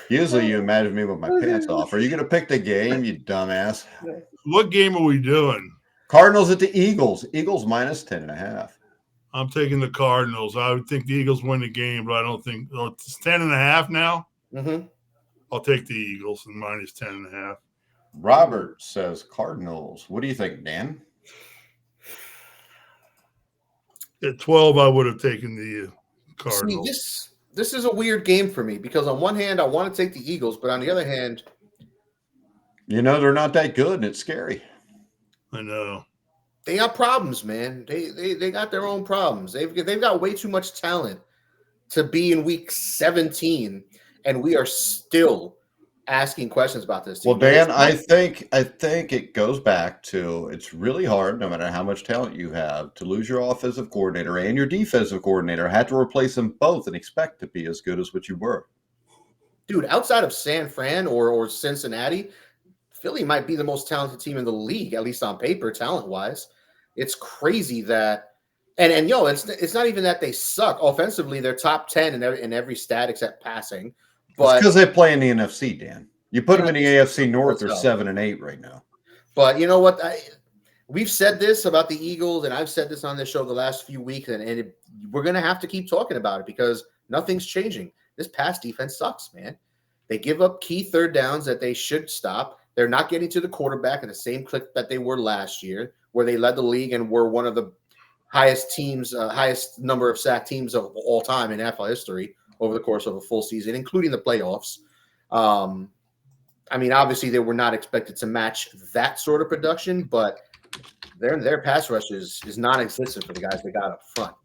Usually you imagine me with my pants off. Are you going to pick the game, you dumbass? What game are we doing? Cardinals at the Eagles. Eagles minus 10.5. I'm taking the Cardinals. I would think the Eagles win the game, but I don't think it's 10.5 now. Mm-hmm. I'll take the Eagles and minus 10.5. Robert says Cardinals. What do you think, Dan? At 12, I would have taken the Cardinals. See, this is a weird game for me because on one hand, I want to take the Eagles, but on the other hand, you know they're not that good, and it's scary. I know. They got problems, man. They got their own problems. They've got way too much talent to be in week 17, and we are still asking questions about this team. Well, Dan, I think it goes back to it's really hard, no matter how much talent you have, to lose your offensive coordinator and your defensive coordinator. Have to replace them both and expect to be as good as what you were. Dude, outside of San Fran or Cincinnati, Philly might be the most talented team in the league, at least on paper, talent-wise. It's crazy that it's not even that they suck. Offensively, they're top 10 in every stat except passing. But because they play in the NFC, Dan. You put them in the AFC North, they're 7 and 8 right now. But you know what? We've said this about the Eagles, and I've said this on this show the last few weeks, and we're going to have to keep talking about it because nothing's changing. This pass defense sucks, man. They give up key third downs that they should stop. They're not getting to the quarterback at the same clip that they were last year, where they led the league and were one of the highest number of sack teams of all time in NFL history over the course of a full season, including the playoffs. I mean, obviously they were not expected to match that sort of production, but their pass rush is non-existent for the guys they got up front.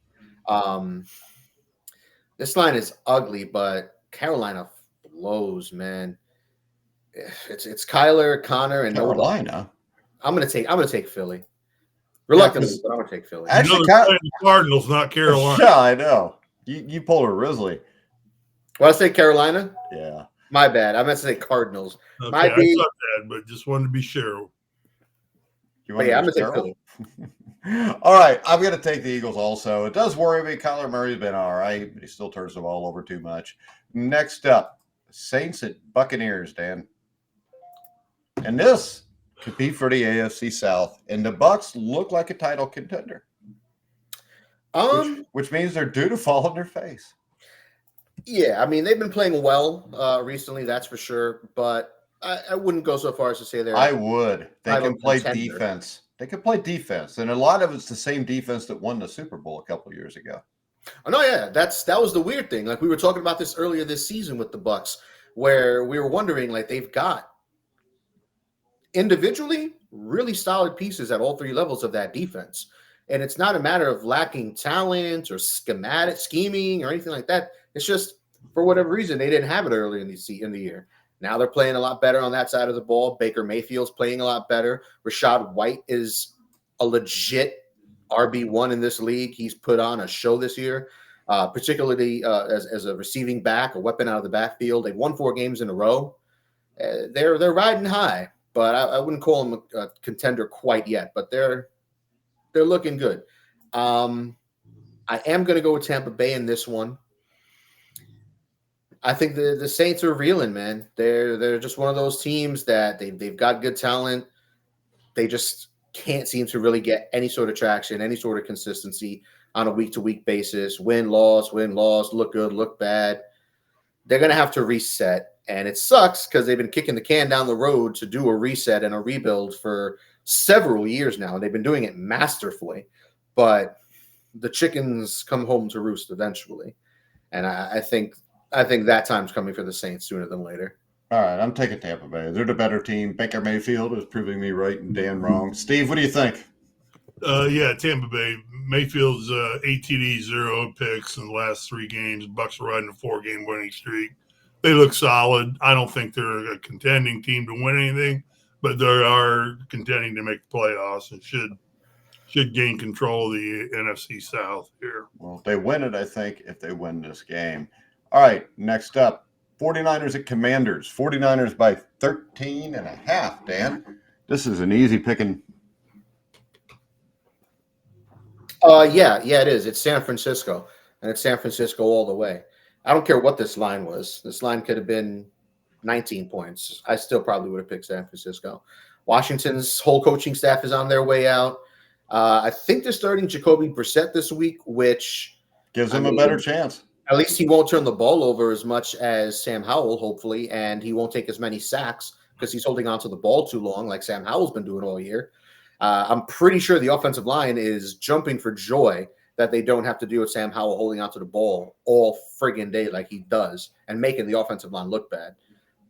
This line is ugly, but Carolina blows, man. It's Kyler, Connor, and Carolina. I'm gonna take Philly. Reluctantly, but I'm gonna take Philly. Actually, the Cardinals, not Carolina. Yeah, I know. You pulled a Risley. Well, I say Carolina. Yeah. My bad. I meant to say Cardinals. Okay, I thought that, but just wanted to be sure. I'm gonna take Philly. All right, I'm going to take the Eagles also. It does worry me. Kyler Murray's been all right, but he still turns the ball over too much. Next up, Saints at Buccaneers, Dan. And this could be for the AFC South. And the Bucs look like a title contender. Which means they're due to fall on their face. Yeah, I mean, they've been playing well recently, that's for sure. But I wouldn't go so far as to say they're. I would. They can play contender. defense. They can play defense. And a lot of it's the same defense that won the Super Bowl a couple of years ago. Oh, no, yeah. That was the weird thing. Like, we were talking about this earlier this season with the Bucs, where we were wondering, like, they've got individually really solid pieces at all three levels of that defense. And it's not a matter of lacking talent or scheming or anything like that. It's just, for whatever reason, they didn't have it earlier in the year. Now they're playing a lot better on that side of the ball. Baker Mayfield's playing a lot better. Rachaad White is a legit RB1 in this league. He's put on a show this year, particularly as a receiving back, a weapon out of the backfield. They've won 4 games in a row. They're riding high, but I wouldn't call them a contender quite yet. But they're looking good. I am going to go with Tampa Bay in this one. I think the Saints are reeling, man. They're just one of those teams that they've got good talent. They just can't seem to really get any sort of traction, any sort of consistency on a week-to-week basis. Win, loss, look good, look bad. They're going to have to reset. And it sucks because they've been kicking the can down the road to do a reset and a rebuild for several years now. And they've been doing it masterfully. But the chickens come home to roost eventually. And I think that time's coming for the Saints sooner than later. All right, I'm taking Tampa Bay. They're the better team. Baker Mayfield is proving me right and Dan wrong. Steve, what do you think? Yeah, Tampa Bay. Mayfield's 8 TDs, 0 picks in the last 3 games. Bucks are riding a 4-game winning streak. They look solid. I don't think they're a contending team to win anything, but they are contending to make the playoffs and should gain control of the NFC South here. Well, they win it, I think, if they win this game. All right, next up, 49ers at Commanders. 49ers by 13.5, Dan. This is an easy picking. Yeah, it is. It's San Francisco, and it's San Francisco all the way. I don't care what this line was. This line could have been 19 points. I still probably would have picked San Francisco. Washington's whole coaching staff is on their way out. I think they're starting Jacoby Brissett this week, which gives him a better chance. At least he won't turn the ball over as much as Sam Howell, hopefully, and he won't take as many sacks because he's holding on to the ball too long like Sam Howell's been doing all year. I'm pretty sure the offensive line is jumping for joy that they don't have to deal with Sam Howell holding onto the ball all friggin' day like he does and making the offensive line look bad.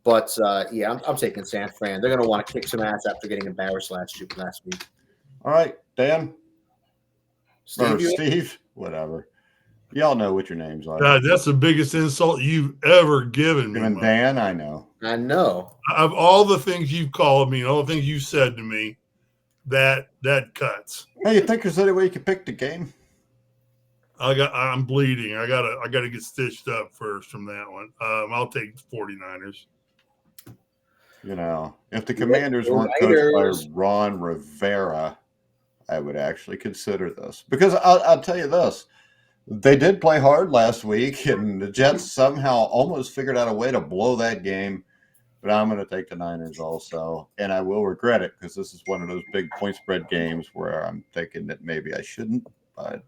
But, yeah, I'm taking San Fran. They're going to want to kick some ass after getting embarrassed last week. All right, Dan. Steve, whatever. Y'all know what your names are. God, that's the biggest insult you've ever given me. Even Dan, I know. Of all the things you've called me and all the things you said to me, that cuts. Hey, you think there's any way you can pick the game? I'm bleeding. I gotta get stitched up first from that one. I'll take the 49ers. You know, if the Commanders weren't coached by Ron Rivera, I would actually consider this. Because I'll tell you this. They did play hard last week, and the Jets somehow almost figured out a way to blow that game. But I'm going to take the Niners also, and I will regret it because this is one of those big point spread games where I'm thinking that maybe I shouldn't. But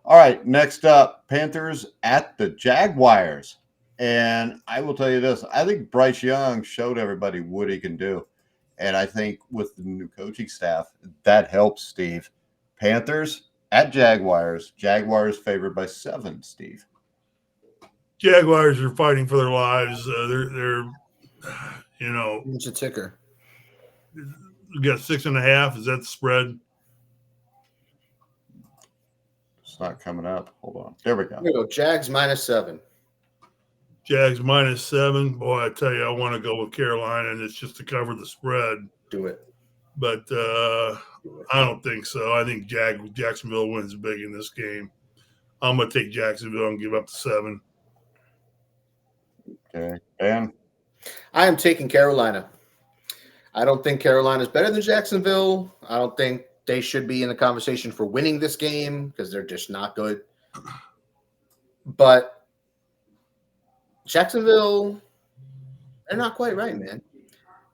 all right, next up, Panthers at the Jaguars. And I will tell you this. I think Bryce Young showed everybody what he can do. And I think with the new coaching staff, that helps, Steve. Panthers at Jaguars. Jaguars favored by 7, Steve. Jaguars are fighting for their lives. They're you know. It's a ticker. We got 6.5. Is that the spread? It's not coming up. Hold on. There we go. Here we go. Jags -7. Jags -7. Boy, I tell you, I want to go with Carolina, and it's just to cover the spread. Do it. But I don't think so. I think Jacksonville wins big in this game. I'm going to take Jacksonville and give up the 7. Okay. Dan? I am taking Carolina. I don't think Carolina is better than Jacksonville. I don't think they should be in the conversation for winning this game because they're just not good. But Jacksonville, they're not quite right, man.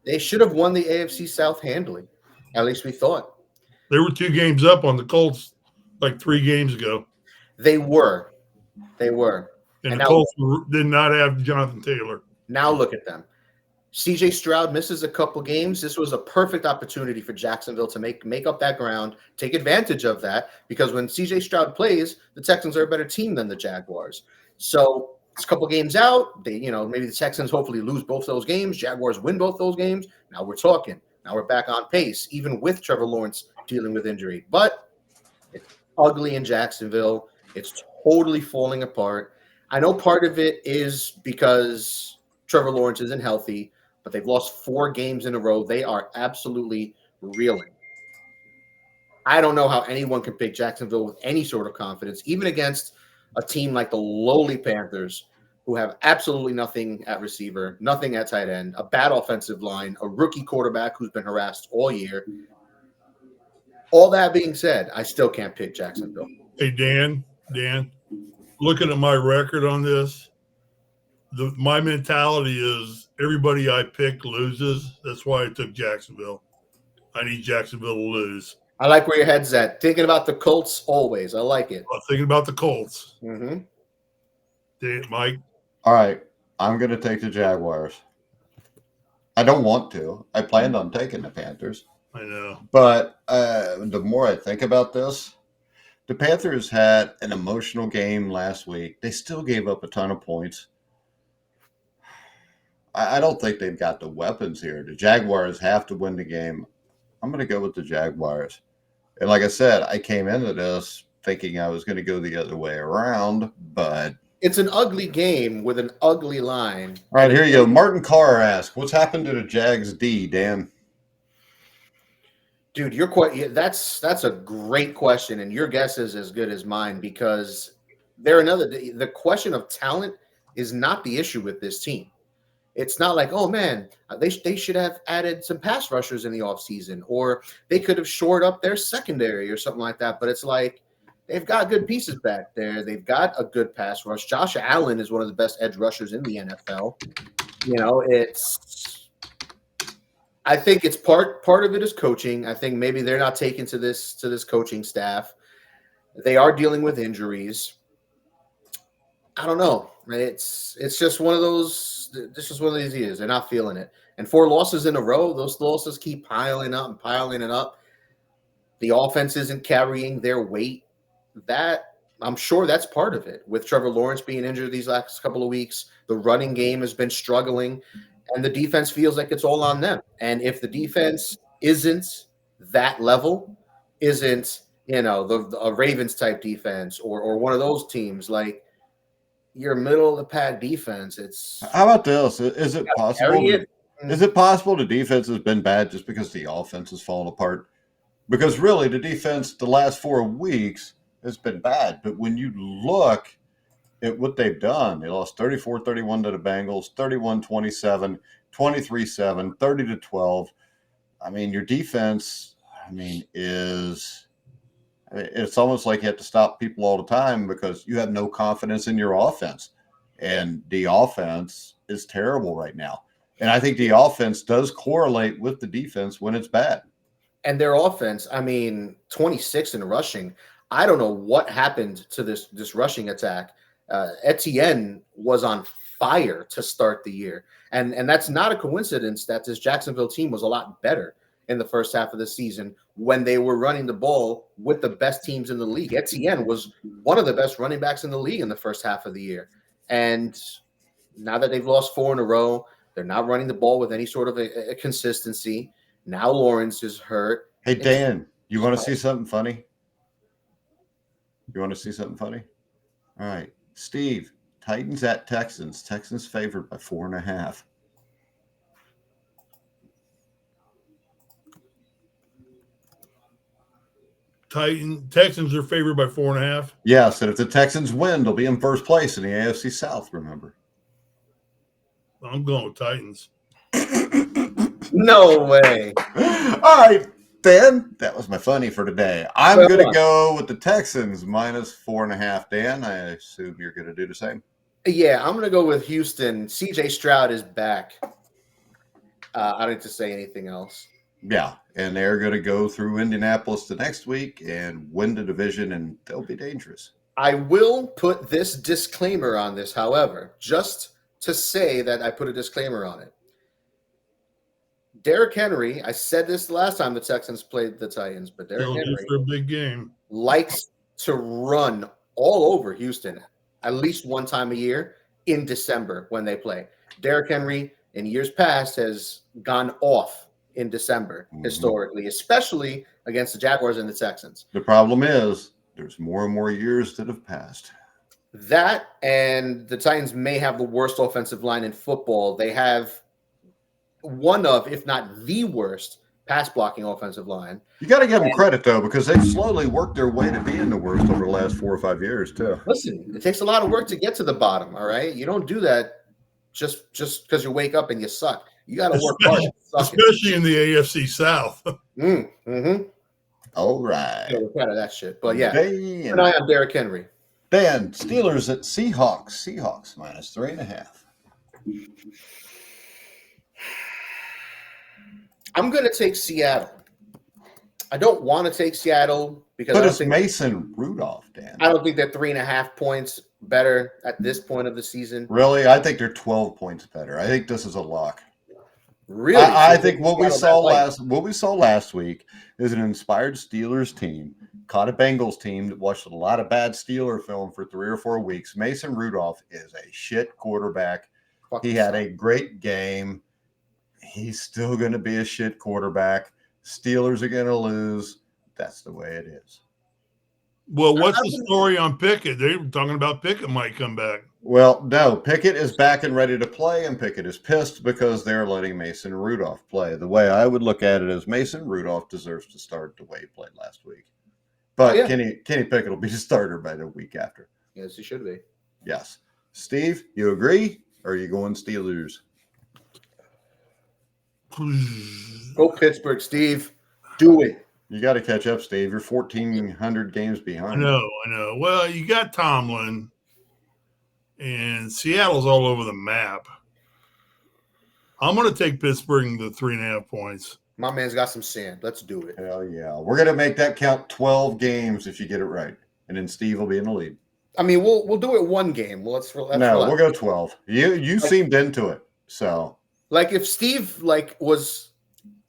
They should have won the AFC South handily. At least we thought. They were 2 games up on the Colts like 3 games ago. They were. And the Colts did not have Jonathan Taylor. Now look at them. CJ Stroud misses a couple games. This was a perfect opportunity for Jacksonville to make up that ground, take advantage of that, because when CJ Stroud plays, the Texans are a better team than the Jaguars. So it's a couple games out. They, maybe the Texans hopefully lose both those games. Jaguars win both those games. Now we're talking. Now we're back on pace, even with Trevor Lawrence dealing with injury. But it's ugly in Jacksonville. It's totally falling apart. I know part of it is because Trevor Lawrence isn't healthy, but they've lost 4 games in a row. They are absolutely reeling. I don't know how anyone can pick Jacksonville with any sort of confidence, even against a team like the lowly Panthers, who have absolutely nothing at receiver, nothing at tight end, a bad offensive line, a rookie quarterback who's been harassed all year. All that being said, I still can't pick Jacksonville. Hey, Dan, looking at my record on this, my mentality is everybody I pick loses. That's why I took Jacksonville. I need Jacksonville to lose. I like where your head's at. Thinking about the Colts always. I like it. I'm thinking about the Colts. Mm-hmm. Damn, Mike. All right. I'm going to take the Jaguars. I don't want to. I planned on taking the Panthers. I know. But the more I think about this, the Panthers had an emotional game last week. They still gave up a ton of points. I don't think they've got the weapons here. The Jaguars have to win the game. I'm going to go with the Jaguars. And like I said, I came into this thinking I was going to go the other way around, but it's an ugly game with an ugly line. All right, here you go. Martin Carr asks, what's happened to the Jags D, Dan? Dude, that's a great question, and your guess is as good as mine because the question of talent is not the issue with this team. It's not like, oh man, they should have added some pass rushers in the offseason, or they could have shored up their secondary or something like that. But it's like they've got good pieces back there. They've got a good pass rush. Josh Allen is one of the best edge rushers in the NFL. You know, I think it's part of it is coaching. I think maybe they're not taken to this coaching staff. They are dealing with injuries. I don't know. It's just one of those. This is one of these years. They're not feeling it. And 4 losses in a row. Those losses keep piling up and piling it up. The offense isn't carrying their weight. That I'm sure that's part of it. With Trevor Lawrence being injured these last couple of weeks, the running game has been struggling. And the defense feels like it's all on them. And if the defense isn't that level, isn't, a Ravens type defense or one of those teams, like your middle of the pack defense, it's how about this? Is it possible? Is it possible the defense has been bad just because the offense has fallen apart? Because really the defense the last 4 weeks has been bad. But when you look at what they've done, they lost 34-31 to the Bengals, 31-27, 23-7, 30-12. I mean, your defense, it's almost like you have to stop people all the time because you have no confidence in your offense. And the offense is terrible right now. And I think the offense does correlate with the defense when it's bad. And their offense, 26 in rushing. I don't know what happened to this rushing attack. Etienne was on fire to start the year. And that's not a coincidence that this Jacksonville team was a lot better in the first half of the season when they were running the ball with the best teams in the league. Etienne was one of the best running backs in the league in the first half of the year. And now that they've lost 4 in a row, they're not running the ball with any sort of a consistency. Now Lawrence is hurt. Hey, Dan, you want to see something funny? All right. Steve, Titans at Texans. Texans favored by 4.5. Texans are favored by 4.5. Yes, and if the Texans win, they'll be in first place in the AFC South, remember. I'm going with Titans. No way. All right, Dan, that was my funny for today. I'm going to go with the Texans minus 4.5. Dan, I assume you're going to do the same. Yeah, I'm going to go with Houston. CJ Stroud is back. I don't need to say anything else. Yeah, and they're going to go through Indianapolis the next week and win the division, and they'll be dangerous. I will put this disclaimer on this, however, just to say that I put a disclaimer on it. Derrick Henry, I said this the last time the Texans played the Titans, but Derrick Henry for a big game likes to run all over Houston at least one time a year in December when they play. Derrick Henry in years past has gone off in December historically, especially against the Jaguars and the Texans. The problem is there's more and more years that have passed. That and the Titans may have the worst offensive line in football. They have one of, if not the worst, pass blocking offensive line. You got to give them credit, though, because they've slowly worked their way to being the worst over the last 4 or 5 years, too. Listen, it takes a lot of work to get to the bottom, all right? You don't do that just because you wake up and you suck. You got to work hard. Especially in the AFC South. Mm-hmm. All right. So we're proud of that shit. But, yeah, Dan, and I am Derrick Henry. Dan, Steelers at Seahawks. Seahawks minus 3.5. I'm going to take Seattle. I don't want to take Seattle because But it's Mason Rudolph, Dan. I don't think they're 3.5 points better at this point of the season. Really? I think they're 12 points better. I think this is a lock. Really? I think what we saw last week is an inspired Steelers team caught a Bengals team that watched a lot of bad Steeler film for 3 or 4 weeks. Mason Rudolph is a shit quarterback. He had a great game. He's still going to be a shit quarterback. Steelers are going to lose. That's the way it is. Well, what's the story on Pickett? They were talking about Pickett might come back. Well, no, Pickett is back and ready to play, and Pickett is pissed because they're letting Mason Rudolph play. The way I would look at it is Mason Rudolph deserves to start the way he played last week. But Kenny Pickett will be the starter by the week after. Yes, he should be. Yes. Steve, you agree? Or are you going Steelers? Go Pittsburgh, Steve. Do it. You got to catch up, Steve. You're 1,400 games behind. I know. Well, you got Tomlin, and Seattle's all over the map. I'm going to take Pittsburgh the 3.5 points. My man's got some sand. Let's do it. Hell yeah. We're going to make that count 12 games if you get it right. And then Steve will be in the lead. I mean, we'll do it one game. We'll go 12. You seemed into it. So, like, if Steve was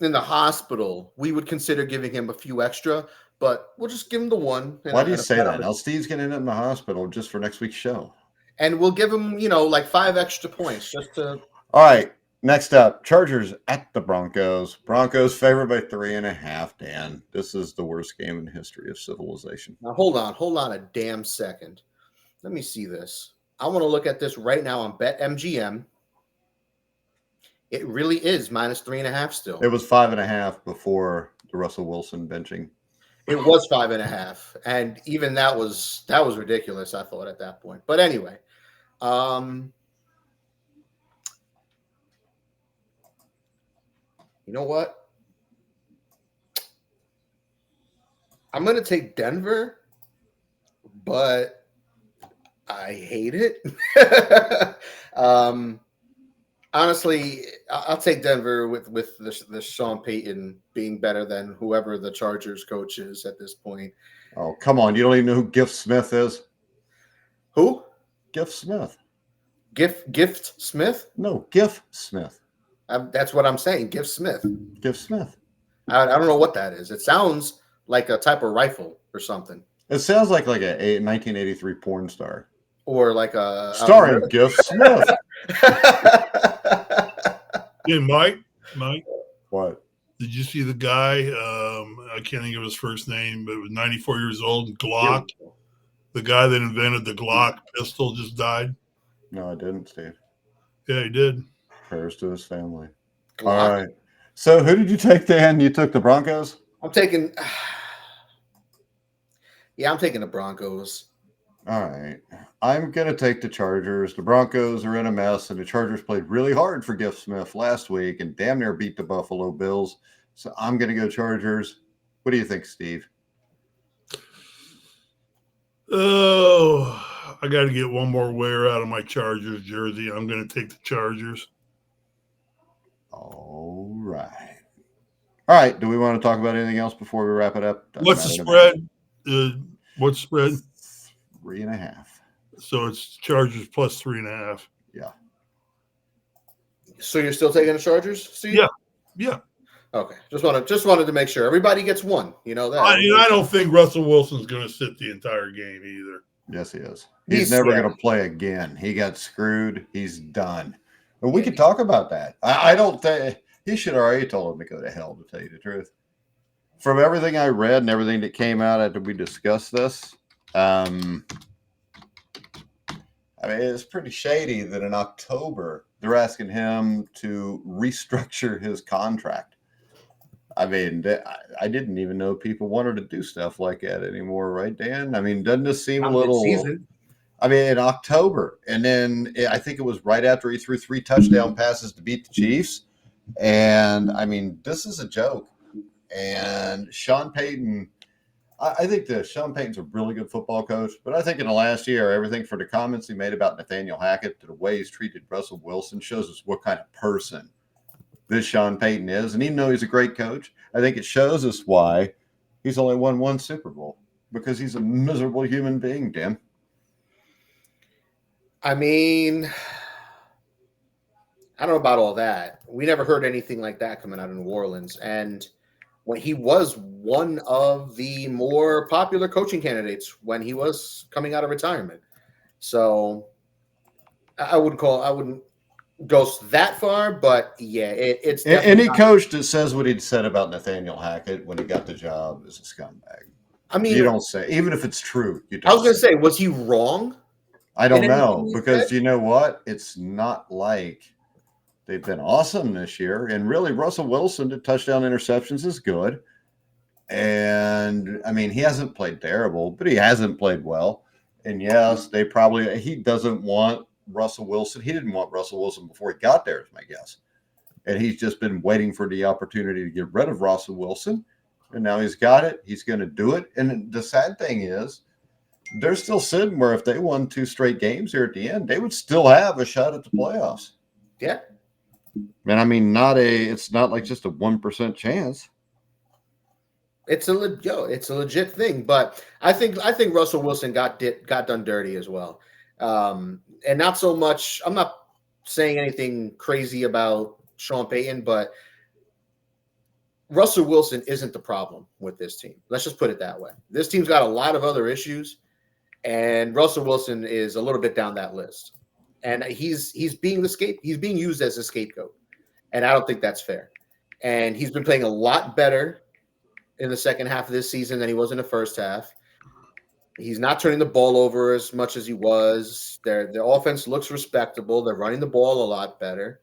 in the hospital, we would consider giving him a few extra, but we'll just give him the one. Why do you say that? Now Steve's going to end up in the hospital just for next week's show. And we'll give him, 5 extra points just to. All right. Next up, Chargers at the Broncos. Broncos favored by 3.5, Dan. This is the worst game in the history of civilization. Now, hold on a damn second. Let me see this. I want to look at this right now on BetMGM. It really is minus 3.5 still. It was 5.5 before the Russell Wilson benching. It was 5.5, and even that was ridiculous, I thought, at that point. But anyway, you know what? I'm going to take Denver, but I hate it. Honestly, I'll take Denver with the Sean Payton being better than whoever the Chargers coach is at this point. Oh, come on. You don't even know who Gift Smith is? Who? Gift Smith. Gift Smith? No, Gift Smith. That's what I'm saying. Gift Smith. Gift Smith. I don't know what that is. It sounds like a type of rifle or something. It sounds like a 1983 porn star. Or like a starring Gift Smith. Yeah, Mike. What? Did you see the guy? I can't think of his first name, but it was 94 years old. Glock. The guy that invented the Glock pistol just died. No, I didn't, Steve. Yeah, he did. Prayers to his family. Glock. All right. So who did you take, Dan? You took the Broncos? I'm taking the Broncos. All right. I'm going to take the Chargers. The Broncos are in a mess, and the Chargers played really hard for Gift Smith last week and damn near beat the Buffalo Bills. So I'm going to go Chargers. What do you think, Steve? Oh, I got to get one more wear out of my Chargers jersey. I'm going to take the Chargers. All right. All right. Do we want to talk about anything else before we wrap it up? What's the spread? What's the spread? 3.5. So it's Chargers plus 3.5. Yeah. So you're still taking the Chargers, Steve? Yeah. Okay. Just wanted to make sure everybody gets one. You know that. I don't think Russell Wilson's going to sit the entire game either. Yes, he is. He's never going to play again. He got screwed. He's done. And we could talk about that. I don't think he should have already told him to go to hell, to tell you the truth. From everything I read and everything that came out after we discussed this, I mean, it's pretty shady that in October they're asking him to restructure his contract. I mean, I didn't even know people wanted to do stuff like that anymore, right, Dan? I mean, doesn't this seem a little? I mean, in October, and then I think it was right after he threw 3 touchdown passes to beat the Chiefs. And I mean, this is a joke. And Sean Payton, I think that Sean Payton's a really good football coach, but I think in the last year, everything from the comments he made about Nathaniel Hackett to the way he's treated Russell Wilson shows us what kind of person this Sean Payton is. And even though he's a great coach, I think it shows us why he's only won one Super Bowl, because he's a miserable human being, Dan. I mean, I don't know about all that. We never heard anything like that coming out of New Orleans. And when he was one of the more popular coaching candidates when he was coming out of retirement. So I wouldn't go that far, but yeah, it's any coach that says what he'd said about Nathaniel Hackett when he got the job is a scumbag. I mean, you don't say, even if it's true. I was going to say, was he wrong? I don't know, because you know what? It's not like they've been awesome this year. And really, Russell Wilson to touchdown interceptions is good. And I mean, he hasn't played terrible, but he hasn't played well. And yes, he doesn't want Russell Wilson. He didn't want Russell Wilson before he got there, is my guess. And he's just been waiting for the opportunity to get rid of Russell Wilson. And now he's got it. He's going to do it. And the sad thing is, they're still sitting where if they won 2 straight games here at the end, they would still have a shot at the playoffs. Yeah. And I mean, it's not like just a 1% chance. It's a legit thing, but I think Russell Wilson got done dirty as well. And not so much, I'm not saying anything crazy about Sean Payton, but Russell Wilson isn't the problem with this team. Let's just put it that way. This team's got a lot of other issues, and Russell Wilson is a little bit down that list. And he's being used as a scapegoat. And I don't think that's fair. And he's been playing a lot better in the second half of this season than he was in the first half. He's not turning the ball over as much as he was. Their offense looks respectable. They're running the ball a lot better.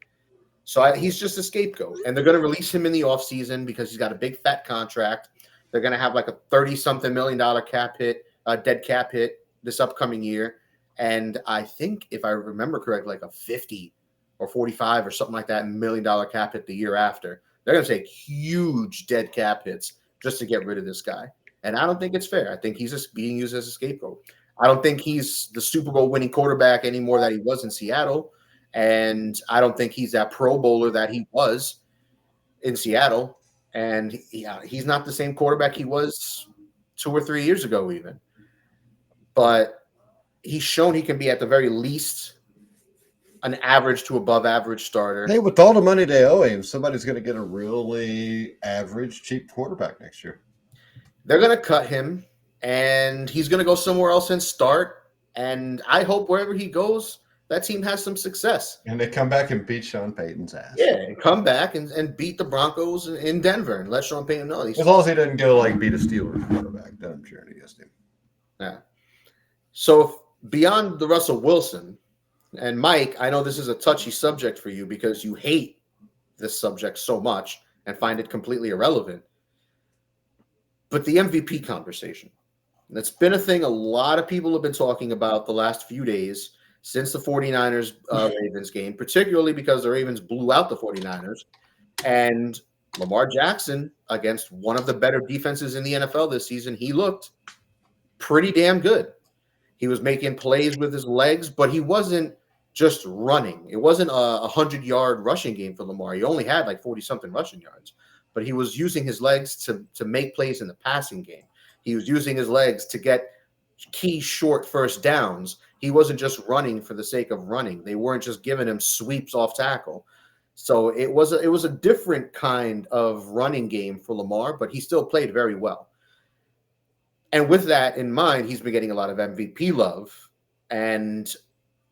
So he's just a scapegoat. And they're going to release him in the offseason because he's got a big fat contract. They're going to have like a $30-something million dead cap hit this upcoming year. And I think, if I remember correctly, like a 50 or 45 or something like that $1 million cap hit the year after. They're going to take huge dead cap hits just to get rid of this guy. And I don't think it's fair. I think he's just being used as a scapegoat. I don't think he's the Super Bowl winning quarterback anymore that he was in Seattle. And I don't think he's that Pro Bowler that he was in Seattle. And he's not the same quarterback he was 2 or 3 years ago even. But he's shown he can be at the very least an average to above average starter. Hey, with all the money they owe him, somebody's going to get a really average, cheap quarterback next year. They're going to cut him, and he's going to go somewhere else and start. And I hope wherever he goes, that team has some success. And they come back and beat Sean Payton's ass. Yeah, and come back and beat the Broncos in Denver and let Sean Payton know. As long as he doesn't go beat a Steelers quarterback, then I'm cheering against him. Yeah. So beyond the Russell Wilson, and Mike, I know this is a touchy subject for you because you hate this subject so much and find it completely irrelevant. But the MVP conversation, that's been a thing a lot of people have been talking about the last few days since the 49ers Ravens game, particularly because the Ravens blew out the 49ers. And Lamar Jackson, against one of the better defenses in the NFL this season, he looked pretty damn good. He was making plays with his legs, but he wasn't just running. It wasn't a 100-yard rushing game for Lamar. He only had like 40-something rushing yards, but he was using his legs to make plays in the passing game. He was using his legs to get key short first downs. He wasn't just running for the sake of running. They weren't just giving him sweeps off tackle. So it was a different kind of running game for Lamar, but he still played very well. And with that in mind, he's been getting a lot of MVP love, and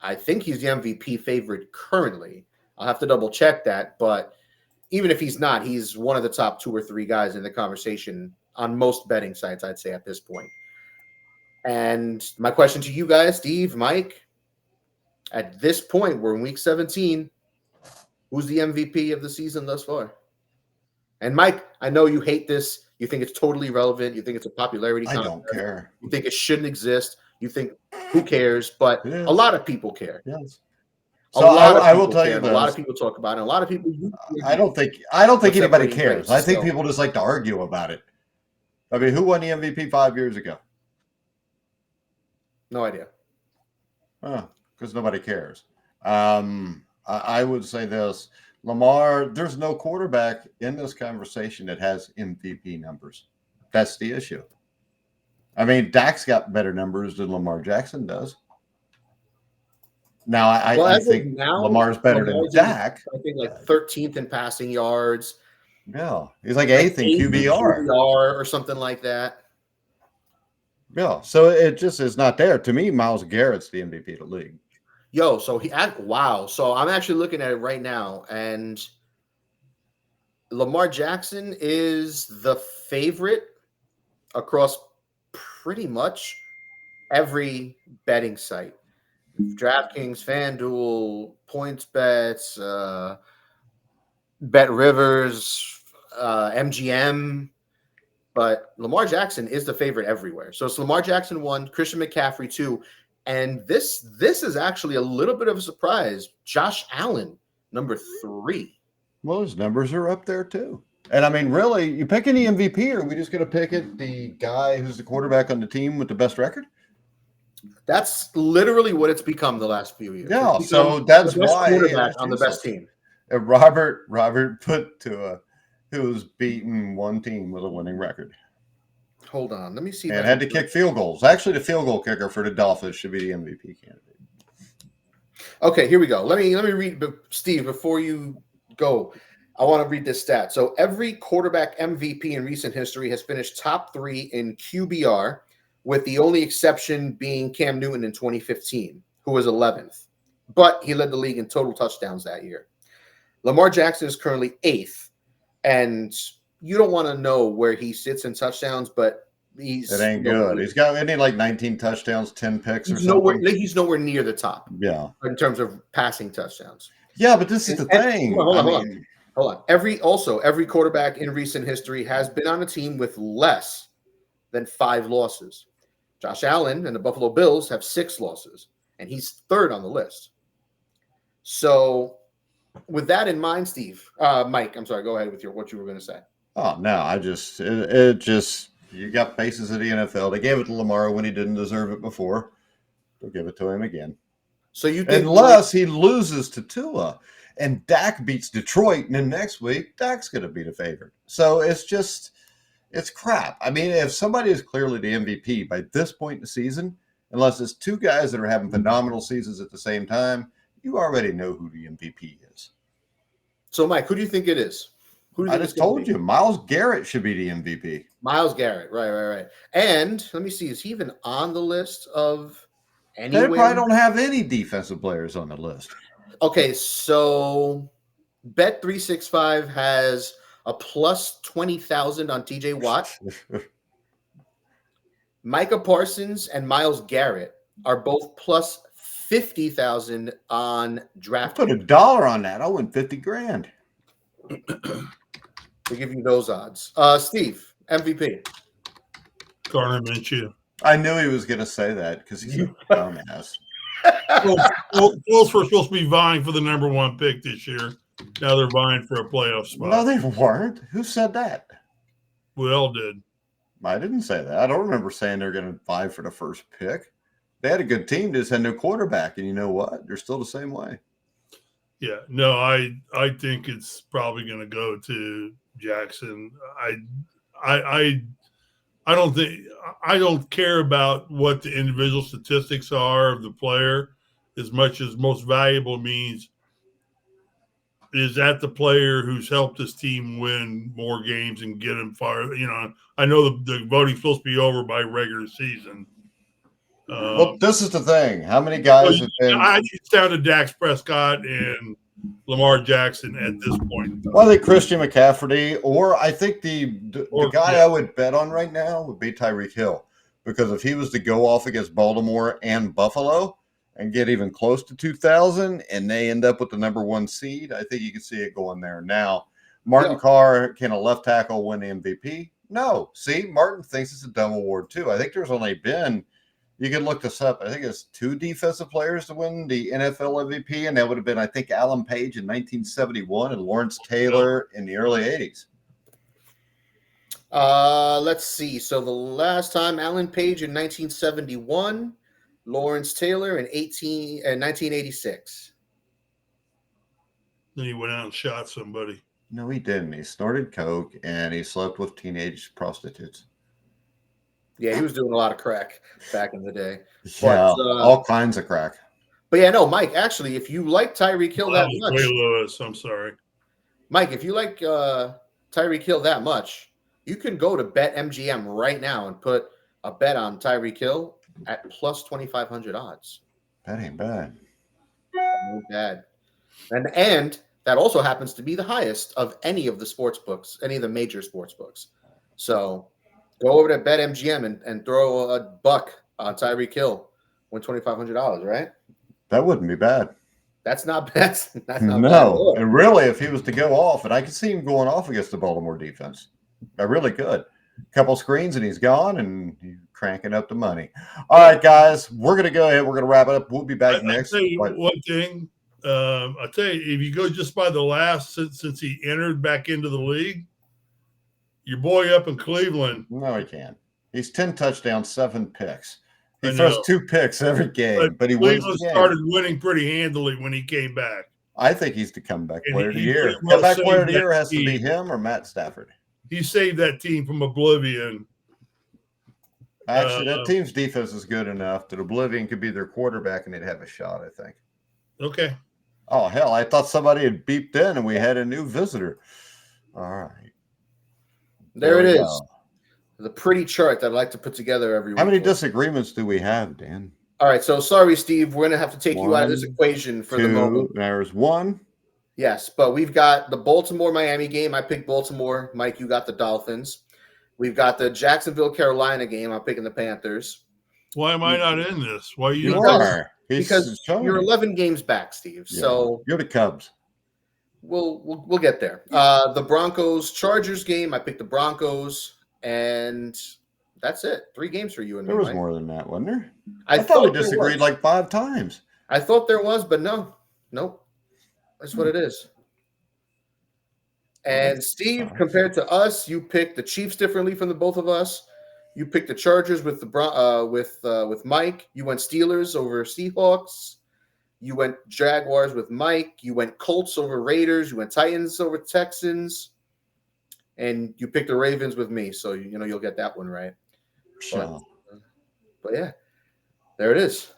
I think he's the MVP favorite currently. I'll have to double check that, but even if he's not, he's one of the top 2 or 3 guys in the conversation on most betting sites, I'd say, at this point. And my question to you guys, Steve, Mike, at this point, we're in week 17, who's the MVP of the season thus far? And Mike, I know you hate this. You think it's totally irrelevant. You think it's a popularity contest. I don't care. You think it shouldn't exist. You think, who cares? But a lot of people care. Yes. So I will tell you this. A lot of people talk about it. A lot of people. I don't think anybody cares. I think people just like to argue about it. I mean, who won the MVP 5 years ago? No idea. Because nobody cares. I would say this. Lamar, there's no quarterback in this conversation that has MVP numbers. That's the issue. I mean, Dak's got better numbers than Lamar Jackson does. Now, I think Lamar's better than Dak. I think like 13th in passing yards. Yeah, he's like 8th in QBR or something like that. Yeah, so it just is not there. To me, Myles Garrett's the MVP of the league. Yo, so wow. So I'm actually looking at it right now, and Lamar Jackson is the favorite across pretty much every betting site. DraftKings, FanDuel, PointsBets, Bet Rivers, MGM. But Lamar Jackson is the favorite everywhere. So it's Lamar Jackson 1, Christian McCaffrey 2. And this is actually a little bit of a surprise. Josh Allen, number 3. Well, his numbers are up there too. And I mean, really, you pick any MVP, or are we just going to pick it the guy who's the quarterback on the team with the best record? That's literally what it's become the last few years. Yeah, so that's the best why quarterback on the best team. Robert put to who's beaten one team with a winning record. Hold on, let me see. And had to kick field goals. Actually, the field goal kicker for the Dolphins should be the MVP candidate. Okay, here we go. Let me read, Steve, before you go. I want to read this stat. So every quarterback MVP in recent history has finished top 3 in QBR, with the only exception being Cam Newton in 2015, who was 11th. But he led the league in total touchdowns that year. Lamar Jackson is currently 8th, and you don't want to know where he sits in touchdowns, but it ain't good. He's got any like 19 touchdowns, 10 picks or something. He's nowhere near the top. Yeah, in terms of passing touchdowns. Yeah, but this is the thing. Hold on. Every quarterback in recent history has been on a team with less than 5 losses. Josh Allen and the Buffalo Bills have 6 losses, and he's 3rd on the list. So, with that in mind, Steve, Mike, I'm sorry. Go ahead with what you were going to say. Oh no, it just you got faces of the NFL. They gave it to Lamar when he didn't deserve it before. They'll give it to him again. So you think unless he loses to Tua and Dak beats Detroit, and then next week Dak's going to be the favorite. So it's crap. I mean, if somebody is clearly the MVP by this point in the season, unless it's 2 guys that are having phenomenal seasons at the same time, you already know who the MVP is. So, Mike, who do you think it is? I just told you, Myles Garrett should be the MVP. Myles Garrett, right. And let me see, is he even on the list of anywhere? They probably don't have any defensive players on the list. Okay, so Bet365 has a plus 20,000 on TJ Watt. Micah Parsons and Myles Garrett are both plus 50,000 on draft. Put $1 on that. I'll win 50 grand. We give you those odds. Steve, MVP. Gardner Minshew. I knew he was going to say that because he's a dumbass. Bills were supposed to be vying for the number 1 pick this year. Now they're vying for a playoff spot. No, they weren't. Who said that? We all did. I didn't say that. I don't remember saying they're going to vie for the first pick. They had a good team, just had no quarterback, and you know what? They're still the same way. Yeah, no, I think it's probably going to go to Jackson. I don't care about what the individual statistics are of the player as much as most valuable means is that the player who's helped this team win more games and get him far. You know, I know the voting's supposed to be over by regular season. Well, this is the thing. How many guys have been? I think it's down to Dak Prescott and Lamar Jackson at this point. Well, I think Christian McCaffrey, or I think the guy I would bet on right now would be Tyreek Hill, because if he was to go off against Baltimore and Buffalo and get even close to 2,000, and they end up with the number 1 seed, I think you can see it going there. Now, Martin Carr, can a left tackle win the MVP? No. See, Martin thinks it's a dumb award too. I think there's only been. You can look this up. I think it's 2 defensive players to win the NFL MVP, and that would have been, I think, Alan Page in 1971 and Lawrence Taylor in the early 80s. Let's see. So the last time, Alan Page in 1971, Lawrence Taylor in 1986. Then he went out and shot somebody. No, he didn't. He snorted coke and he slept with teenage prostitutes. Yeah, he was doing a lot of crack back in the day. Yeah, But, all kinds of crack. But yeah, no, Mike, actually, if you like Tyreek Hill that much, Ray Lewis, I'm sorry. Mike, if you like Tyreek Hill that much, you can go to BetMGM right now and put a bet on Tyreek Hill at plus 2,500 odds. That ain't bad. Not bad. And that also happens to be the highest of any of the sports books, any of the major sports books. So go over to BetMGM and throw a buck on Tyreek Hill, win $2,500, right? That wouldn't be bad. That's not bad. That's not No, bad. and really, if he was to go off, and I could see him going off against the Baltimore defense, I really could. Couple screens and he's gone, and he's cranking up the money. All right, guys, we're gonna go ahead. We're gonna wrap it up. We'll be back next. I'll tell you one thing. I'll tell you, if you go just by the last since he entered back into the league, your boy up in Cleveland. No, he can't. He's 10 touchdowns, 7 picks. He throws 2 picks every game, but he wins the game. Started winning pretty handily when he came back. I think he's the comeback player of the year. Comeback player of the year has to be him or Matt Stafford. He saved that team from oblivion. Actually, that team's defense is good enough that Oblivion could be their quarterback and they'd have a shot, I think. Okay. Oh, hell, I thought somebody had beeped in and we had a new visitor. All right. There it is. The pretty chart that I like to put together every week. How many disagreements do we have, Dan? All right, so sorry, Steve. We're going to have to take you out of this equation for the moment. There's 1. Yes, but we've got the Baltimore-Miami game. I picked Baltimore. Mike, you got the Dolphins. We've got the Jacksonville-Carolina game. I'm picking the Panthers. Why am I not in this? Why are you? Because you're 11 games back, Steve. Yeah, so you're the Cubs. We'll get there. The Broncos-Chargers game. I picked the Broncos, and that's it. 3 games for you and me. There was more than that, wasn't there? I thought we disagreed like 5 times. I thought there was, but no. Nope. That's what it is. And Steve, compared to us, you picked the Chiefs differently from the both of us. You picked the Chargers with the with Mike. You went Steelers over Seahawks. You went Jaguars with Mike. You went Colts over Raiders. You went Titans over Texans. And you picked the Ravens with me, so you'll get that one right. Sure. But yeah, there it is.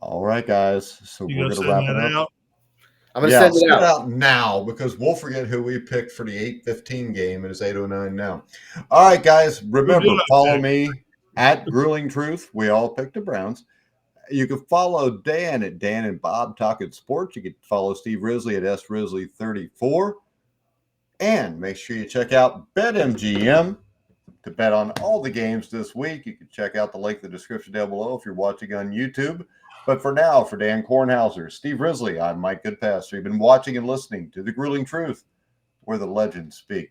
All right, guys. So we're going to wrap it up. I'm going to send it out now because we'll forget who we picked for the 8:15 game. It is 8:09 now. All right, guys. Remember, follow me at Grueling Truth. We all picked the Browns. You can follow Dan at Dan and Bob Talking Sports. You can follow Steve Risley at SRisley34. And make sure you check out BetMGM to bet on all the games this week. You can check out the link in the description down below if you're watching on YouTube. But for now, for Dan Kornhauser, Steve Risley, I'm Mike Goodpaster. You've been watching and listening to The Grueling Truth, where the legends speak.